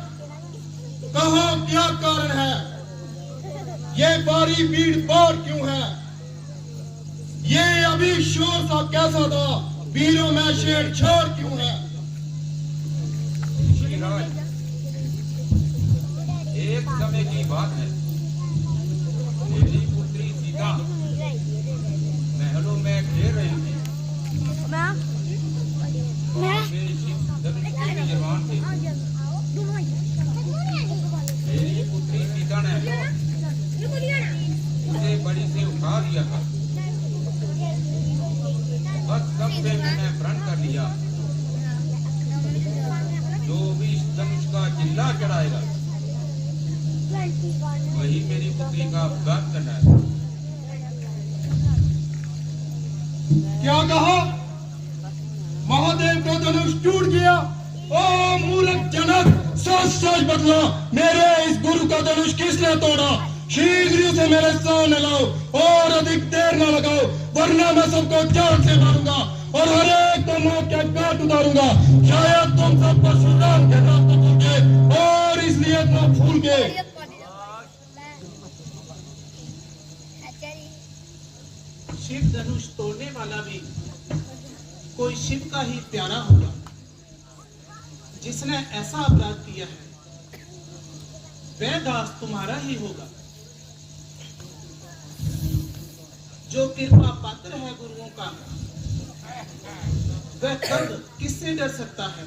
कहो क्या कारण है, ये भारी भीड़ भाड़ क्यों है, ये अभी शोर सा कैसा था, भीड़ों में छेड़छाड़ क्यों है? ऋषिराज, एक समय की बात है, मेरी पुत्री सीता महलों में खेल रही थी। मेरी धनुष के निर्माण थे। मेरी पुत्री सीता ने उसे बड़ी से उठा दिया था, बस तब से मैंने प्रण कर लिया, जो भी इस धनुष का चिल्ला चढ़ाएगा वही मेरी पुत्री का अपघात करना है। क्या कहा? महादेव का धनुष टूट गया? ओ मूर्ख जनक, सच सच बतला, मेरे इस गुरु का धनुष किसने तोड़ा? शीघ्र से मेरे सामने लाओ और अधिक देर न लगाओ, वरना मैं सबको जान से मारूंगा और हर एक को मौत के घाट उतारूंगा। शायद तुम सब परशुराम के नाम को भूल और इसलिए इतना भूल गए। शिव धनुष तोड़ने वाला भी कोई शिव का ही प्यारा होगा, जिसने ऐसा अपराध किया है वह दास तुम्हारा ही होगा। जो कृपा पात्र है गुरुओं का, वह कब किससे डर सकता है?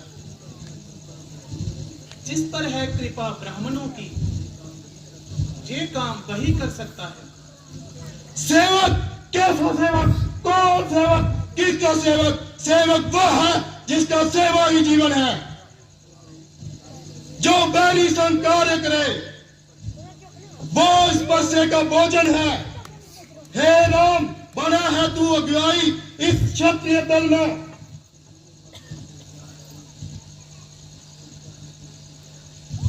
जिस पर है कृपा ब्राह्मणों की, ये काम वही कर सकता है। सेवक, कैसा सेवक? कौन सेवक? किसका सेवक? सेवक वह है जिसका सेवा ही जीवन है, जो बैरी संग कार्य करे, वो इस बस्से का भोजन है। हे राम, बना है तू अगुवाई इस क्षत्रिय दल में,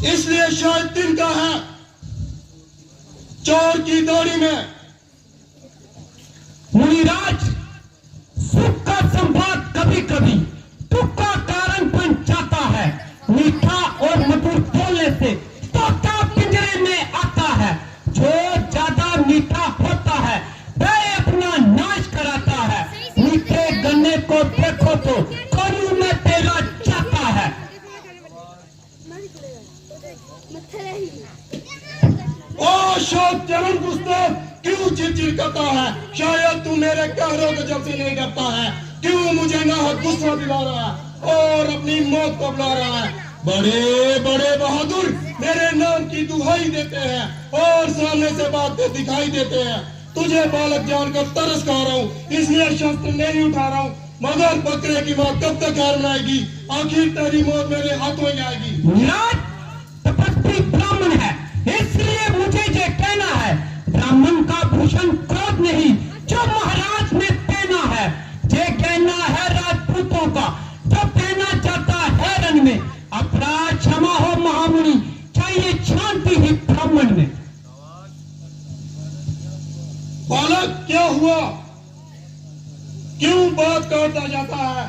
इसलिए शायद दिन का है चोर की दौड़ी में। मुनिराज, सुख का संवाद कभी कभी दुख का कारण बन जाता है। मीठा और मधुर बोलने से तोता पिंजरे में आता है, जो ज्यादा मीठा होता है वह अपना नाश कराता है। मीठे गन्ने को देखो तो करू में तेरा जाता है। ओ शोक चरण गुस्ताख, क्यों चिड़चिड़ करता है? शायद तू मेरे कहरों को जब से नहीं डरता है। क्यों मुझे नाहक गुस्सा दिला रहा है और अपनी मौत को बुला रहा है? बड़े बड़े बहादुर मेरे नाम की दुहाई देते हैं और सामने से बातें दिखाई देते हैं। तुझे बालक जानकर तरस खा रहा हूँ, इसलिए शस्त्र नहीं उठा रहा हूँ। मगर बकरे की माँ कब तक घर में आएगी? आखिर तेरी मौत मेरे हाथों ही आएगी। तपस्वी ब्राह्मण है, इसलिए मुझे ये कहना है, ब्राह्मण का भूषण क्रोध नहीं जो महाराज ने पहना है। ये कहना है राज बालक क्या हुआ? क्यों बात काटता जाता है?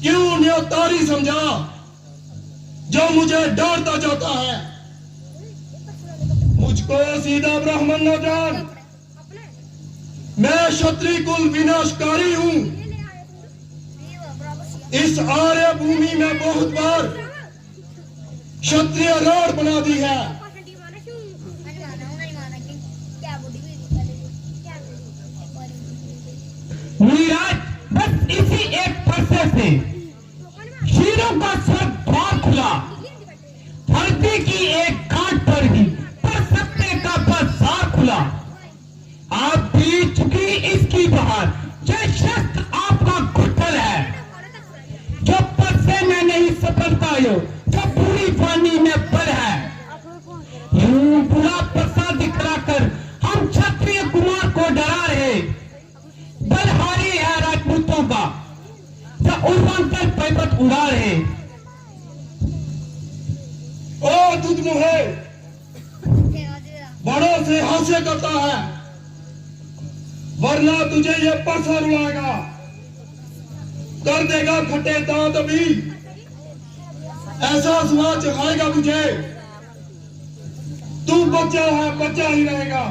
क्यों न्योतारी समझा जो मुझे डांटता जाता है? मुझको सीधा ब्राह्मण न जान, मैं क्षत्रिय कुल विनाशकारी हूं। इस आर्य भूमि में बहुत बार क्षत्रिय राड़ बना दी है। मुनिराज, बस इसी एक फरसे से शीरों का स्वर्ग द्वार खुला। धरती की एक गांठ पर ही पर सत्य का बाजार खुला। आप बीत चुकी इसकी बहार, जय शस्त्र आपका घुटल है। जो परसे में नहीं सफलता यो, जो पूरी वाणी में बल है। यूं बुरा परसा दिखलाकर हम क्षत्रिय कुमार को डरा रहे। बलहारी है राजपूतों का, जो उर्वांचल पैबत उड़ा रहे। ओ दुधमुहे, बड़ों से हास्य करता है, वरना तुझे ये परसा रुलाएगा, कर देगा खट्टे दांत भी, ऐसा स्वाद चखाएगा तुझे। तू बच्चा है, बच्चा ही रहेगा।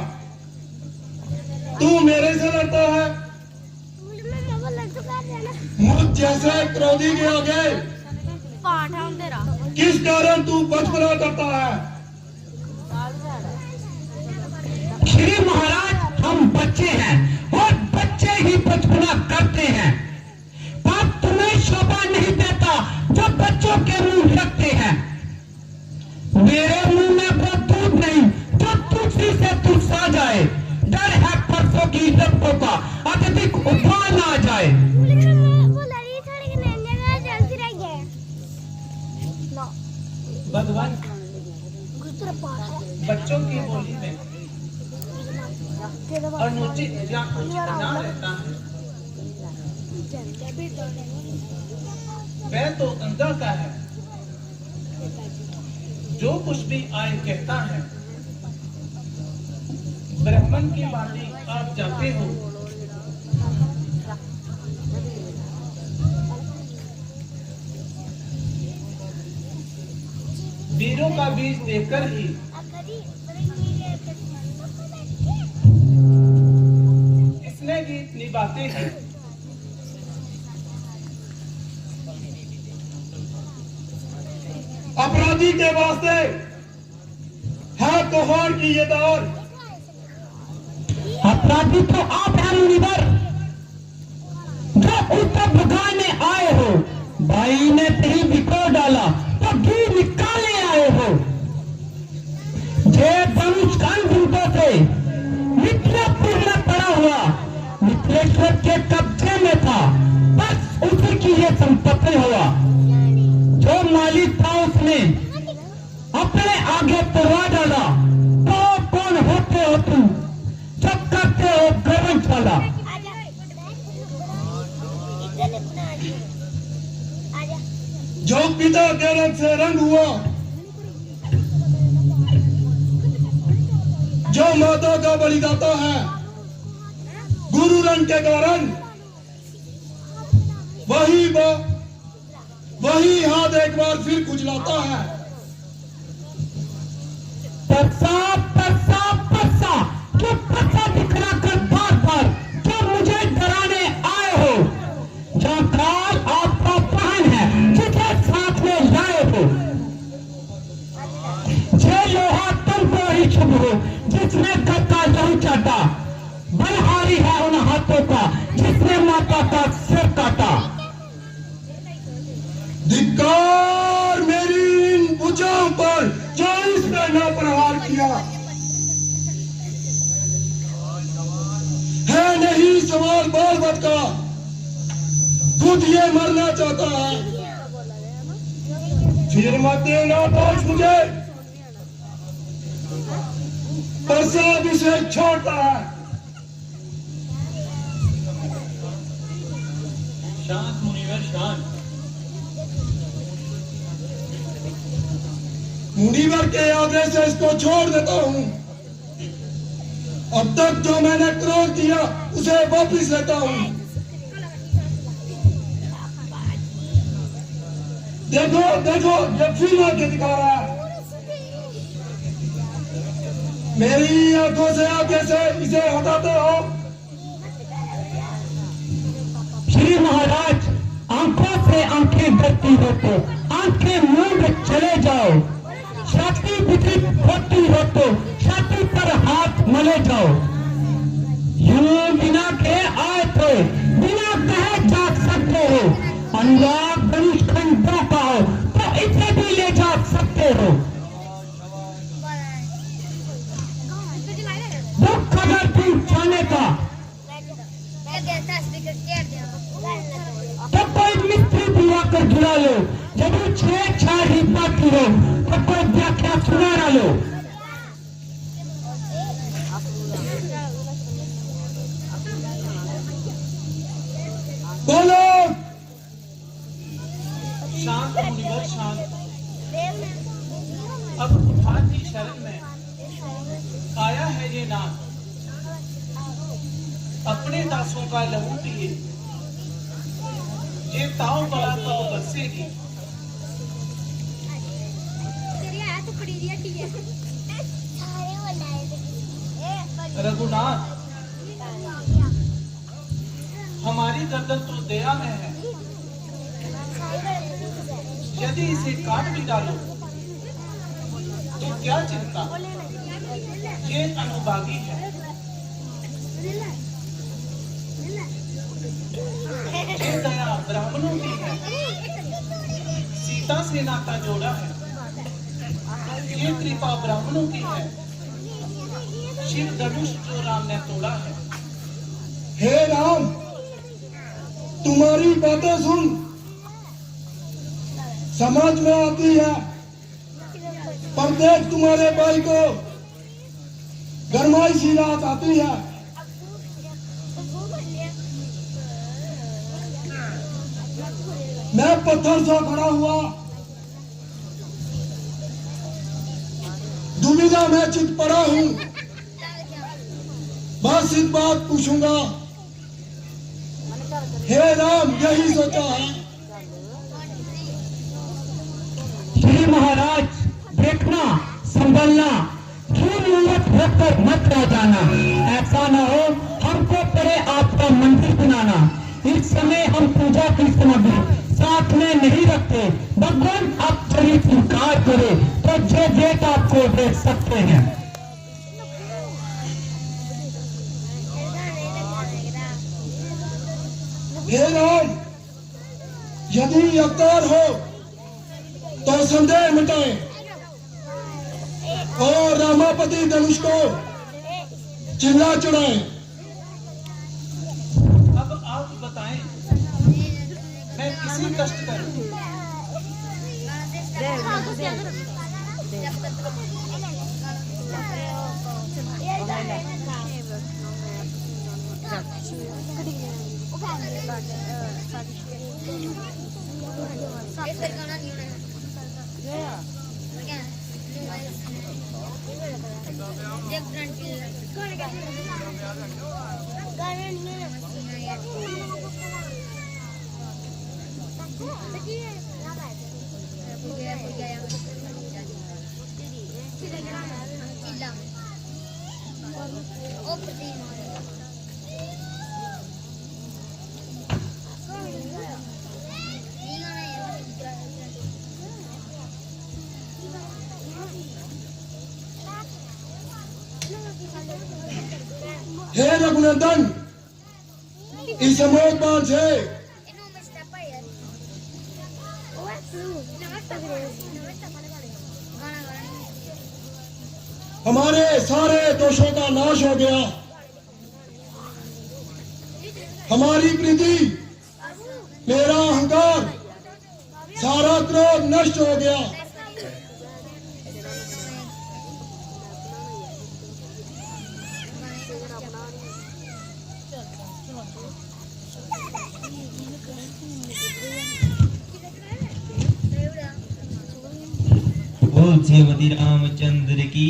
तू मेरे से लड़ता है, मुझ जैसे क्रोधी के आगे किस कारण तू बचपना करता है? श्री महाराज, हम बच्चे हैं और बच्चे ही बचपना करते हैं। पाप तुम्हें शोभा नहीं देता जो बच्चों के मुंह लगते हैं। मेरे मुंह में वो दूध नहीं जो तुलसी से तुलसा जाए। डर है परसों की लपटों का, अत्यधिक उफान ना जाए। भगवान बच्चों की बोली में अनुचित या उचित ना रहता है। वह तो अंदर का है, जो कुछ भी आए कहता है। ब्राह्मण की बातें आप जाते हो, वीरों का बीज देकर ही इसने भी इतनी बातें हैं। अपराधी के वास्ते है कोहार की ये दौर। अपराधी तो आप हैं मुनिवर, जो उसको भगाने आए हो। भाई ने कहीं बिको डाला तो घी निकालने आए हो। जे धनुष घंटों से मिथिलापुर में पड़ा हुआ मिथिलेश्वर के कब्जे में था, बस उसी की ये संपत्ति हुआ। जो मालिक था उसने अपने आगे तोड़ा डाला। तो कौन होते हो तुम जो करते हो गर्व वाला? जो पिता के रंग से रंग हुआ, जो माता का बलिदाता है, गुरु रंग के कारण वही हाथ एक बार फिर खुजलाता है। परसा परसा परसा, जो परसा दिखला कर बार बार जो मुझे डराने आए हो। जो काल आपका बहन है, जिसे साथ में लाए हो। जे लोहा तुमको ही शुभ हो, जिसने गद्दा लहू चाटा। बलहारी है उन हाथों का, जिसने माता का सिर काटा। धिक्कार मेरी इन भुजाओं पर जो इसने न प्रहार किया। है नहीं सवाल बाल बच का, खुद ये मरना चाहता है। फिर मत देना दोष मुझे, परसा अभिषेक छोड़ता है। शांत मुनिवर शांत। मुनिवर के आदेश से इसको छोड़ देता हूं। अब तक जो मैंने क्रोध किया उसे वापिस लेता हूँ। देखो देखो ये फिर आके दिखा रहा है। मेरी आंखों से आगे से इसे हटाते हो। श्री महाराज, आंखों से आंखें डरती हो तो आंखें मूंद चले जाओ। छाती विकृत होती हो तो छाती पर हाथ मले जाओ। यूं बिना के आए थे, बिना कहे जा सकते हो। अनुराग धनुष खंड का हो तो इसे भी ले जा सकते हो। दुख अगर तुम जाने का तो कोई मिस्त्री बुला कर जुड़ा लो। जब छेड़छाड़ ही पाती हो तो कोई व्याख्या सुना लो। बोलो। शांत मुनिवर शांत। अब भगवान की शरण में आया है ये नाम, अपने दासों का लहू पिए, ये ताव बड़ा तो बरसेगी। रघुनाथ, हमारी गर्दन तो दया में है, यदि इसे काट भी डालो तो क्या चिंता, ये अनुभागी है। ये दया ब्राह्मणों की है, सीता से नाता जोड़ा है। ये कृपा ब्राह्मणों की है, शिव धनुष जो राम ने तोड़ा है। हे राम, तुम्हारी बातें सुन समझ में आती है, पर देख तुम्हारे भाई को गरमाई सी रात आती है। मैं पत्थर सा खड़ा हुआ दुविधा में चित पड़ा हूं। बस एक बात पूछूंगा, हे राम, यही सोचा है। श्री महाराज, देखना संभलना, झूठ होकर मत रह जाना। ऐसा न हो हमको पड़े आपका मंदिर बनाना। इस समय हम पूजा की सामग्री साथ में नहीं रखते। भगवान आप चरित इनकार करे तो जो जेठ आपको देख सकते हैं। हे राम, यदि अवतार हो तो संदेह मिटाएं और रामापति धनुष को चिल्ला चढ़ाएं। अब आप बताएं, मैं किसी कष्ट करूं? हे रघुनंदन, इस अमोघ बाण से हमारे सारे दोषों का नाश हो गया। हमारी प्रीति, मेरा अहंकार, सारा क्रोध नष्ट हो गया। बोल श्रीमती रामचंद्र की।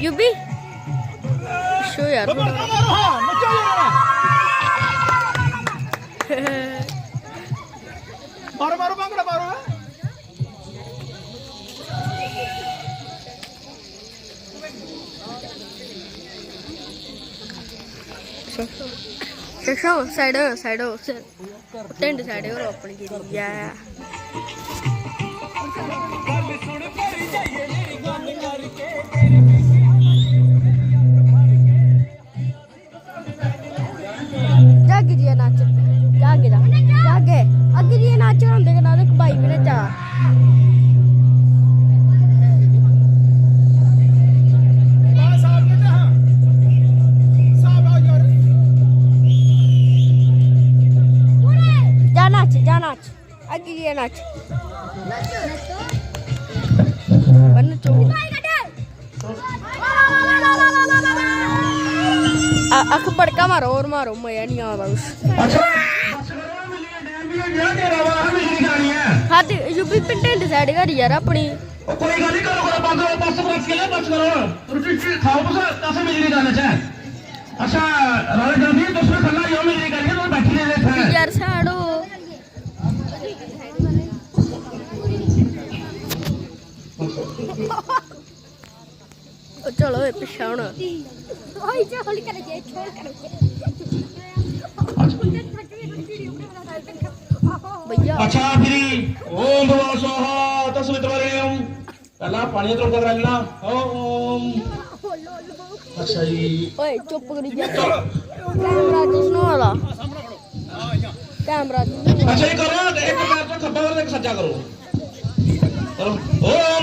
युबी शो यार मारो मारो भांगड़ा मारो साइड टेंट साइड और अपनी की या जागे जी नाच जागे जागे अगे जी नाच होंदे ना देख भाई मेरे चा नाच अगे जी नाच बन चो अख बड़का मारो और मारो मजा नहीं आता उस हाँ तो यूपी पिंडे डिसाइड कर यार अपनी कोई गल नहीं करो करो बंद करो बस बस के लिए बस करो रोटी खाओ बस कैसे मिलनी जाना चाहे अच्छा राजा जल्दी तो उसमें खल्ला यो मिलनी करिए तो बैठी ले लेते हैं यार साड़ो चलो ये पीछे होना ओए जो होली कर जे छोड़ कर भैया अच्छा फिर ओम भगवान स्वाहा तस्मितवरेम पहला पानी तो कर लेना ओम अच्छा जी ओए चुप करी जा कैमरा जिसनो वाला कैमरा अच्छा ये करो एक पैर तो खब्बा और एक सज्जा करो ओम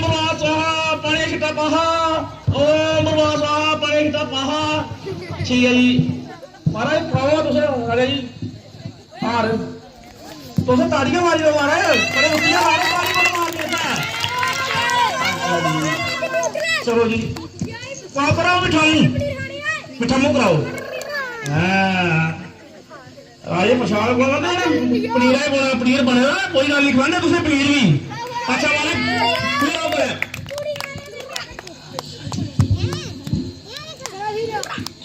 भगवान स्वाहा पानी छिटा पहा ओम भगवान स्वाहा पानी छिटा पहा ठीक है जी महाराज पाओ तुसे राजा जी हार तुसे ताड़ियां मारी दो महाराज बड़े मुखिया मारो ताड़ी को मार देता चलो जी पाओ कराओ मिठा मुंह कराओ हां राजे प्रसाद बोला ना पनीर है बोला पनीर बने कोई गल नहीं खवाने तुसे पनीर भी अच्छा वाले खिलाओ बड़े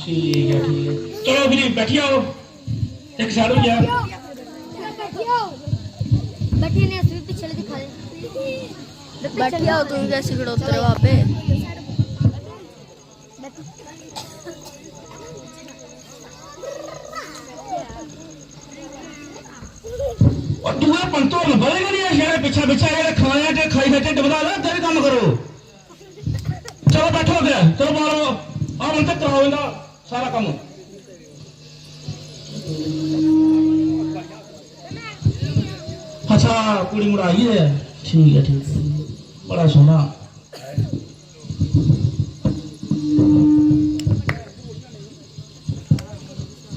ठीक है चलो फिर बैठी आओ एक साइड हो जा बैठी ने असली पीछे दिखा दे बैठी आओ तुम कैसे खड़ोते हो अबे और तू ये पंतो में बड़ेगा नहीं यार पीछे पीछे ये खाया के खाई खाते डबला ना तेरे काम करो चलो बैठो फिर चलो मारो अब अंत कराओ इनका सारा काम अच्छा कुड़ी मुड़ा आई है ठीक है बड़ा सोना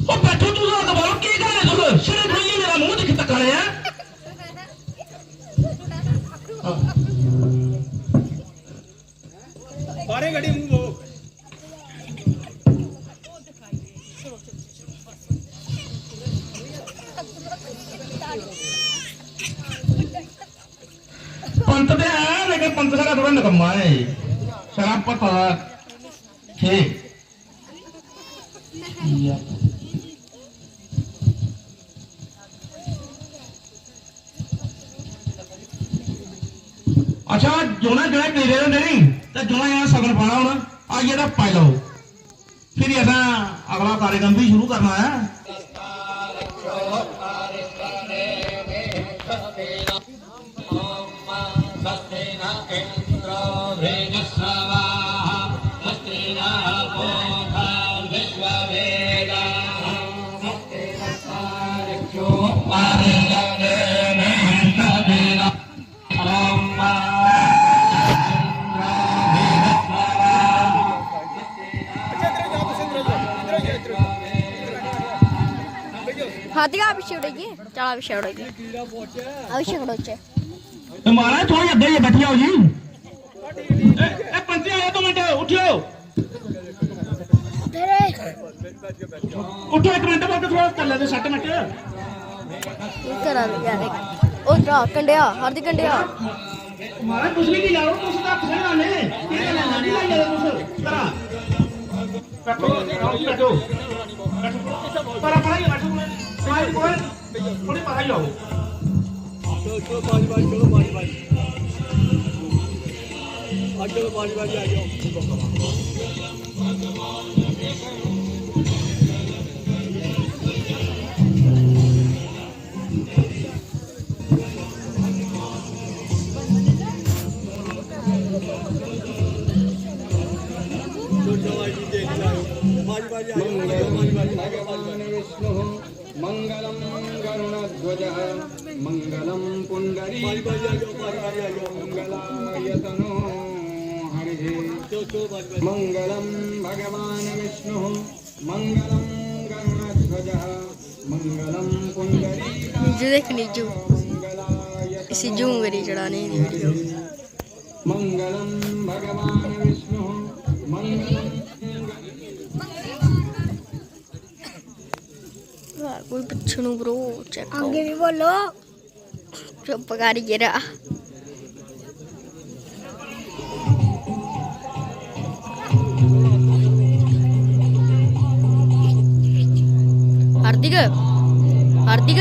और बैठो तू ना दबाओ की कर रहे तू शर्म नहीं है मेरा मुंह देख तक रहे हैं बारे घड़ी मुंह पंत दे है लेकिन पंत सारा थोड़ा निकम्मा है शराब पता ठीक अच्छा जोना जो पीरे होंगे नहीं तो जोना यहाँ सगन पाना होना आज ये पाई लो फिर ऐसा अगला कार्यक्रम भी शुरू करना है हाँ दिखा पीछे उड़ेगी चला पीछे उड़ेगी अवश्य खड़ोचे महाराज थोड़ी अगर ये बैठी आओ जी पंते आया 2 मिनट उठियो उठो 1 मिनट बाद थोड़ा कर लेते 7 मिनट करा दे यार ओ ड्रा कंडिया हरदी कंडिया महाराज कुछ नहीं जाओ तुम तो सही आने ये लाने लाई जा तुम करा बैठो बैठो पर अपना ही बैठो तुम्हारी कोई थोड़ी पढ़ाई हो चलो बारी बारी चलो बारी बारी आ जाओ बारी बारी आ जाओ मंगलम गरुणध्वजः मंगलम पुंडरीकाक्षमंगलायतनो हरिः मंगलम भगवान् विष्णुः मंगलम गरुणध्वजः मंगलम मुझे देखनी जू इसी जूम करी चढ़ाने की वीडियो मंगलम भगवान् विष्णुः मंगलम कोई पिछनू ब्रो चेक आगे भी बोलो चुप कर गिरा हार्दिक हार्दिक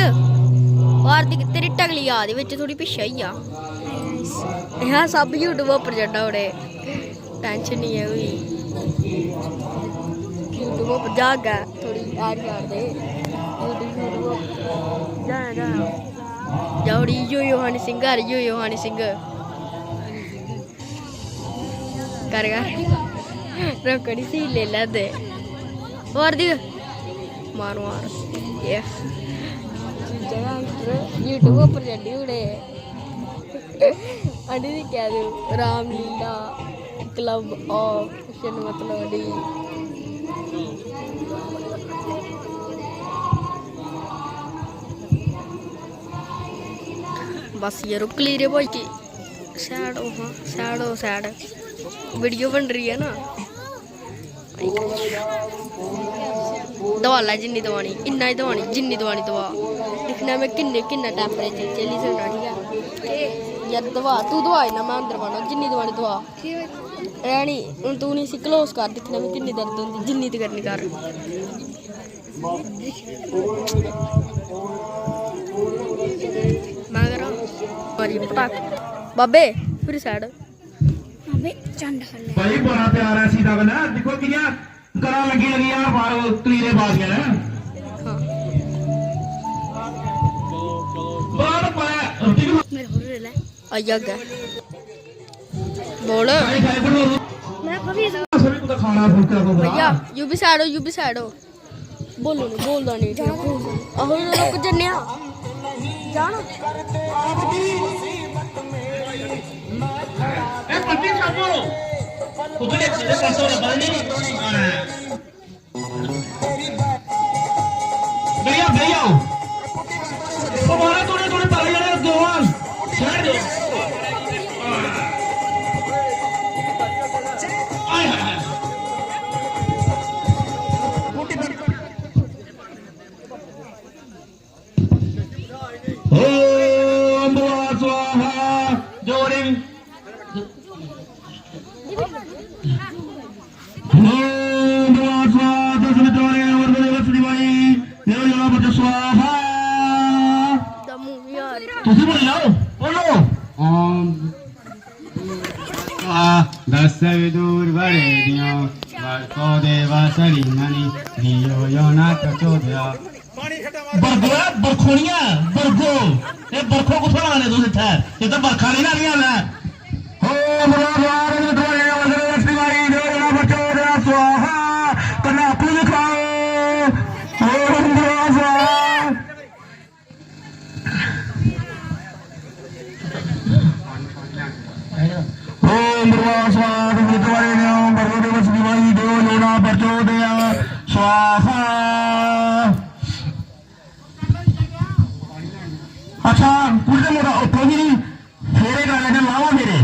हार्दिक तेरी टगली याद विच थोड़ी पिछे आई आ यहाँ सब यूट्यूब पर चढ़ा उड़े टेंशन नहीं है कोई यूट्यूब पर जागा थोड़ी यार यार दे जाओड़ी यो हनी सिंह यो हनी सिंह करेगा रखड़ी सी ले दे और दी मारो मार ये यूट्यूब पर चढ़ी उड़े अड़ी क्या दू रामलीला क्लब ऑफ मतलब अड़ी बस ये रुक ली रे भाई की सैड हो हाँ सैड वीडियो बन रही है ना दवा ला जिन्नी दवानी इन्ना ही दवानी जिन्नी दवानी दवा दिखना में किन्ने किन्ना टेम्परेचर चली सकता ठीक है यार दवा तू दवा ना मैं अंदर पाना जिन्नी दवानी दवा रानी हूँ तू नहीं सी क्लोज कर दिखना में किन्नी दर्द होती जिन्नी तो करनी कर बाबे फिर साइड बाबे चंड भाई बड़ा प्यार है सीधा गला देखो किया गला लगी लगी यार बार तीरे बाज गया ना हां बार पाया मेरे हो रे ले आया गया बोल मैं कभी सभी को तो खाना फुल्का को भैया यू भी साइड हो बोलो नहीं बोलदा नहीं आहो रुक जन्ने जाना ए पट्टी साबो खुद ने सीधे पासो रे बंदी भैया भैया हमारा थोड़े थोड़े पहले जाने दोवान छेड़ दो आय हाय ओम स्वाहा जोड़ी ओम स्वाहा दसवें जोड़े और बड़ी भाई ये जला बच्चा स्वाहा दमू यार तुसी बोलो ओम दस विदुर बड़े दियो को देवा सरी मनी दियो यो ना चोदया बरगो बरखोनिया बरगो ये बरखो को थोड़ा आने दो इधर ये तो बरखा नहीं ना लिया ना हो मुरादार ने तो ये वजन लक्ष्मी भाई दो ना बच्चों दे स्वाहा कना पूज खाओ हो मुरादार हो मुरादार ने तो ये ना बरगो दे लक्ष्मी भाई दो ना बच्चों दे स्वाहा अच्छा कुछ मोटा उठो भी नहीं फेरे का लेकर लावा मेरे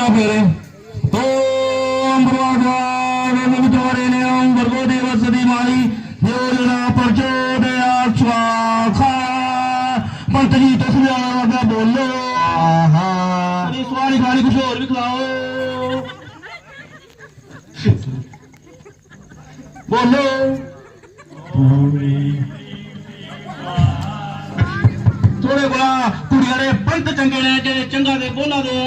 ना फेरे ओम भगवान भर्गो देवसदी माई योजना प्रचोदयात् स्वाहा पंत जी तस्वीर बोलो सवारी खानी कुछ और भी खिलाओ बोलो थोड़े बड़ा कुड़िया ने पंत चंगे ने जेडे चंगा दे बोला दे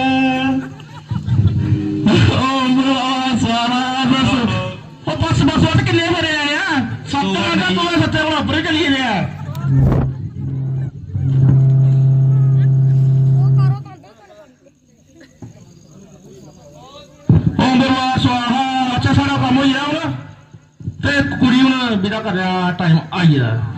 बस बस बस किन्ने भरे आए हैं 7 घंटा तो 7 बराबर चलिए गया ओम भगवान स्वाहा अच्छा सारा काम हो गया हूं ते कुड़ी हूं विदा कर रहा टाइम आई गया है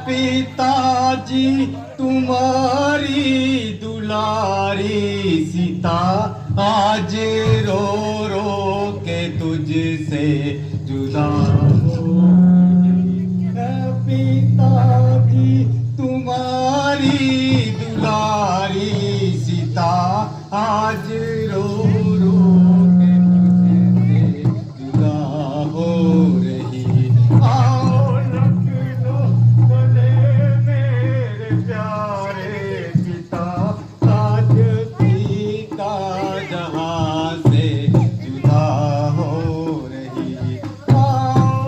पिताजी तुम्हारी दुलारी सीता आज रो रो के तुझसे जुदा है पिताजी तुम्हारी दुलारी सीता आज रो रो के तुझसे जुदा हो रही आओ प्यारे पिता आज सीता जहां से जुदा हो रही आओ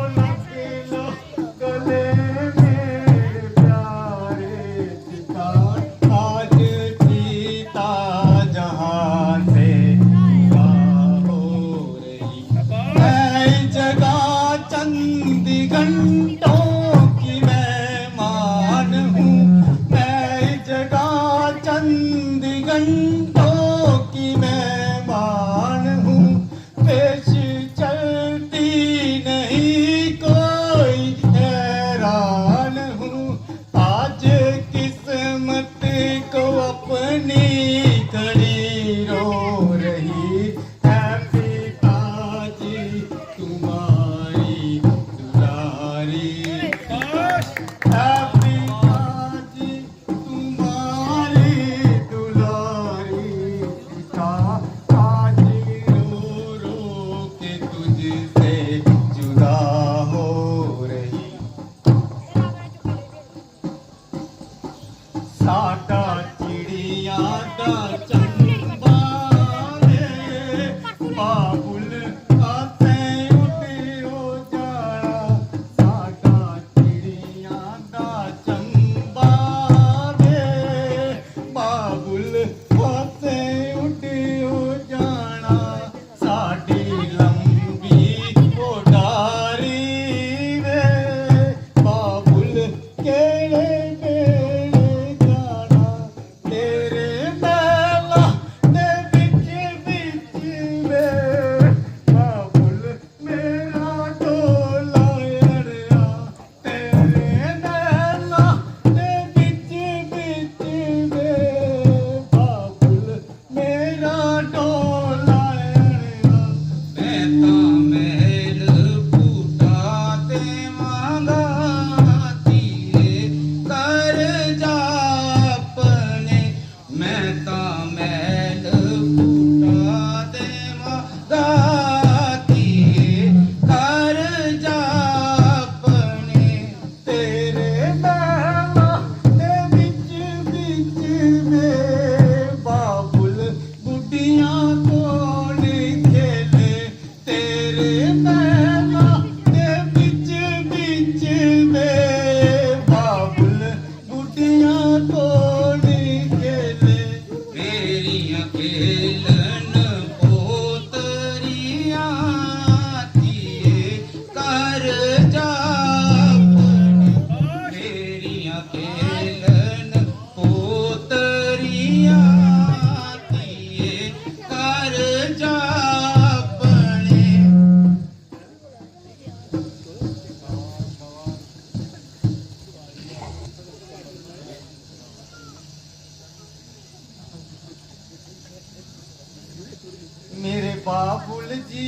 बाबुल जी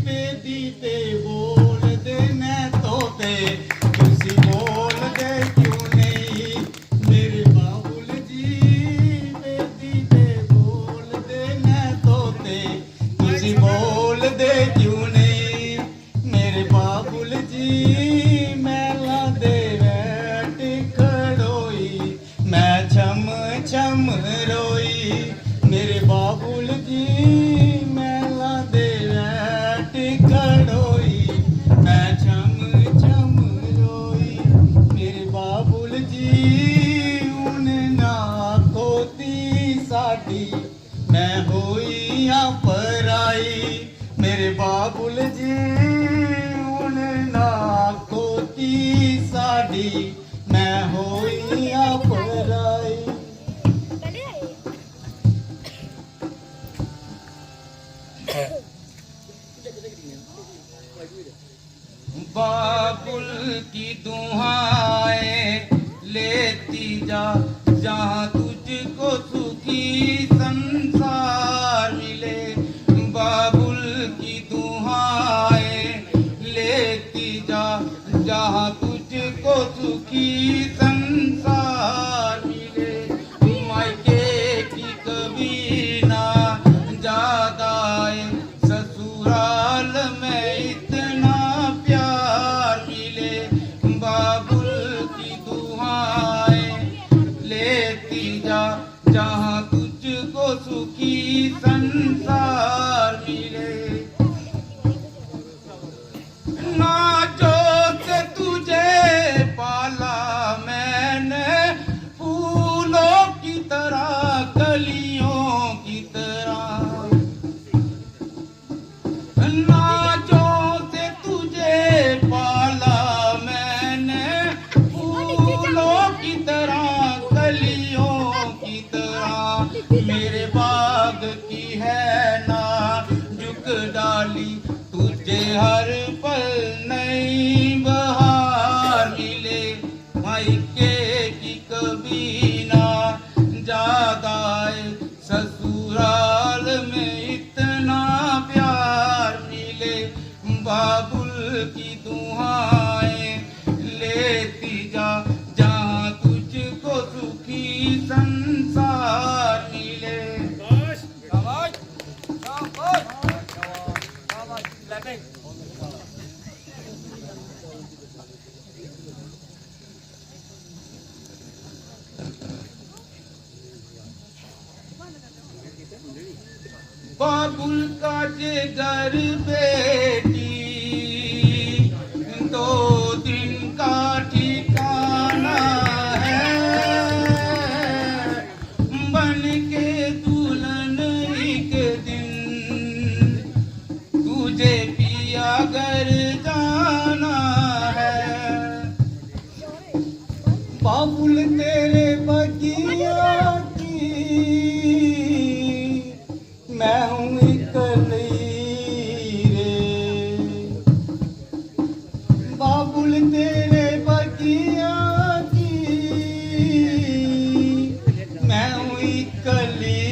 बेदी ते बोल दे मैं तोते तुसी बोल दे क्यों नहीं मेरे बाबुल जी बेदी ते बोल दे मैं तोते तुसी बोल दे क्यों नहीं मेरे बाबुल जी मैला दे बैठ खड़ोई मैं छम छम रोई मेरे बाबुल जी मैला दे बैठ खड़ोई मैं छम छम रोई मेरे बाबुल जी उन ना खोती साडी मैं होई पराई मेरे बाबुल जी उन ना खोती साडी मैं होई पराई बाबुल की दुआएं लेती जा जहाँ तुझको सुखी संसार मिले बाबुल की दुआएं लेती जा जहाँ तुझको सुखी संसार मिले मायके की कभी ना ज्यादा ससुराल में इतना प्यार मिले बाबुल की दुआएं लेती जा जहाँ तुझको सुखी संसार मिले नाचो से तुझे पाला मैंने फूलों की तरह कलियों की तरह नाचों से तुझे पाला मैंने फूलों की तरह कलियों की तरह मेरे बाग की है ना झुक डाली तुझे हर पल नई बहार मिले मायके की कभी ना ज्यादा ससुराल में इतना प्यार मिले बाबुल की दुआएं लेती जा जहाँ तुझको सुखी संसार मिले बाबुल का जिगर बेटी 2 दिन का ठिकाना है बन के दुल्हन एक दिन तुझे पिया घर जाना है बाबुल तेरे बगिया की मैं हूँ इकली रे बाबुल तेरे बगिया की मैं हूँ इकली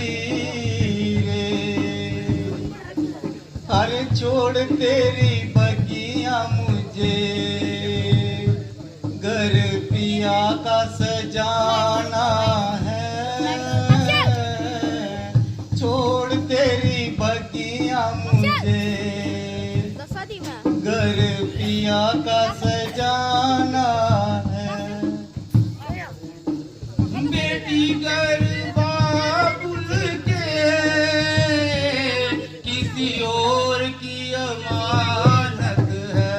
रे अरे छोड़ तेरी बगिया मुझे घर पिया का सजाना है छोड़ तेरी बगिया मुझे घर पिया का सजाना है बेटी घर बाबुल के किसी और की अमानत है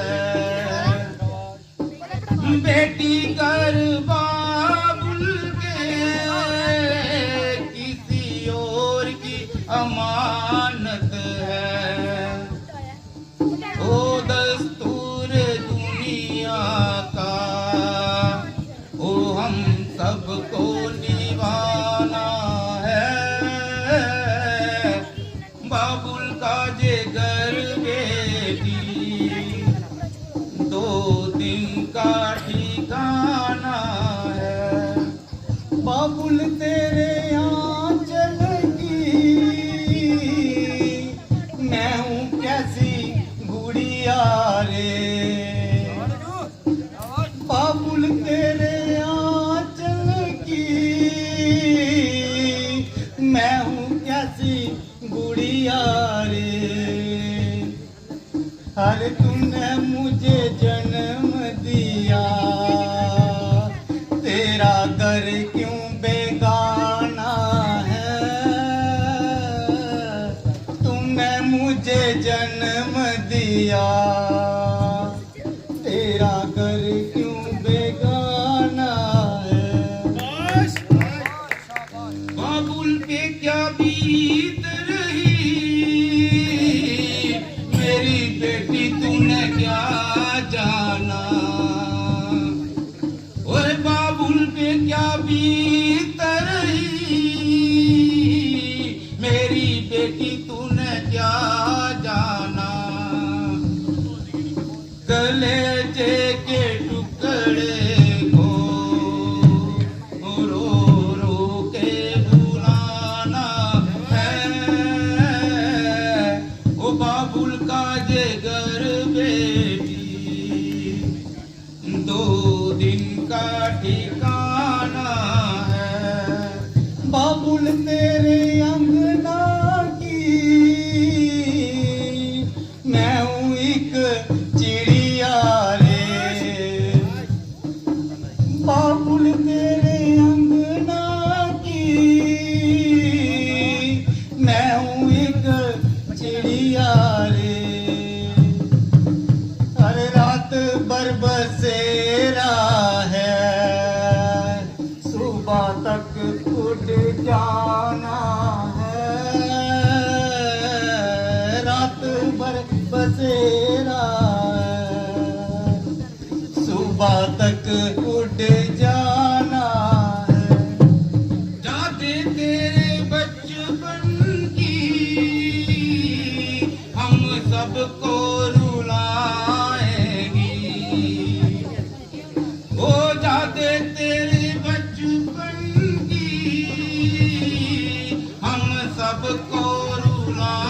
बेटी घर बाबुल के किसी और की अमानत है ओ दस्तूर दुनिया का ओ हम सबको निभाना है बाबुल का जिगर बेटी 2 दिन का ठिकाना है बाबुल तेरे आंचल की चिड़िया रे। अरे तूने मुझे जन्म दिया, तेरा घर क्यों बेगाना है। तूने मुझे जन्म दिया, तेरा घर क्यों बेगाना है। बाबुल पे क्या बीत रही, मेरी बेटी तूने क्या जाना। ओए बाबुल पे क्या बीत रही, मेरी बेटी तूने क्या जाना। कलेजे के टुकड़े को रो रो के बुलाना है। ओ बाबुल का जे घर बेटी, 2 दिन का ठिकाना है। बाबुल तेरे अंगना की मैं हूँ एक चिड़िया रे। बाबुल तेरे अंगना की मैं हूँ एक चिड़िया रे। अरे रात भर बसेरा है, सुबह तक उठ जाना है। रात भर बसेरा है, सुबह तक उठ जाना है। जाते तेरे बचपन की हम सबको रुलाएंगी। ओ जाते तेरे बचपन की हम सबको रुलाएंगी।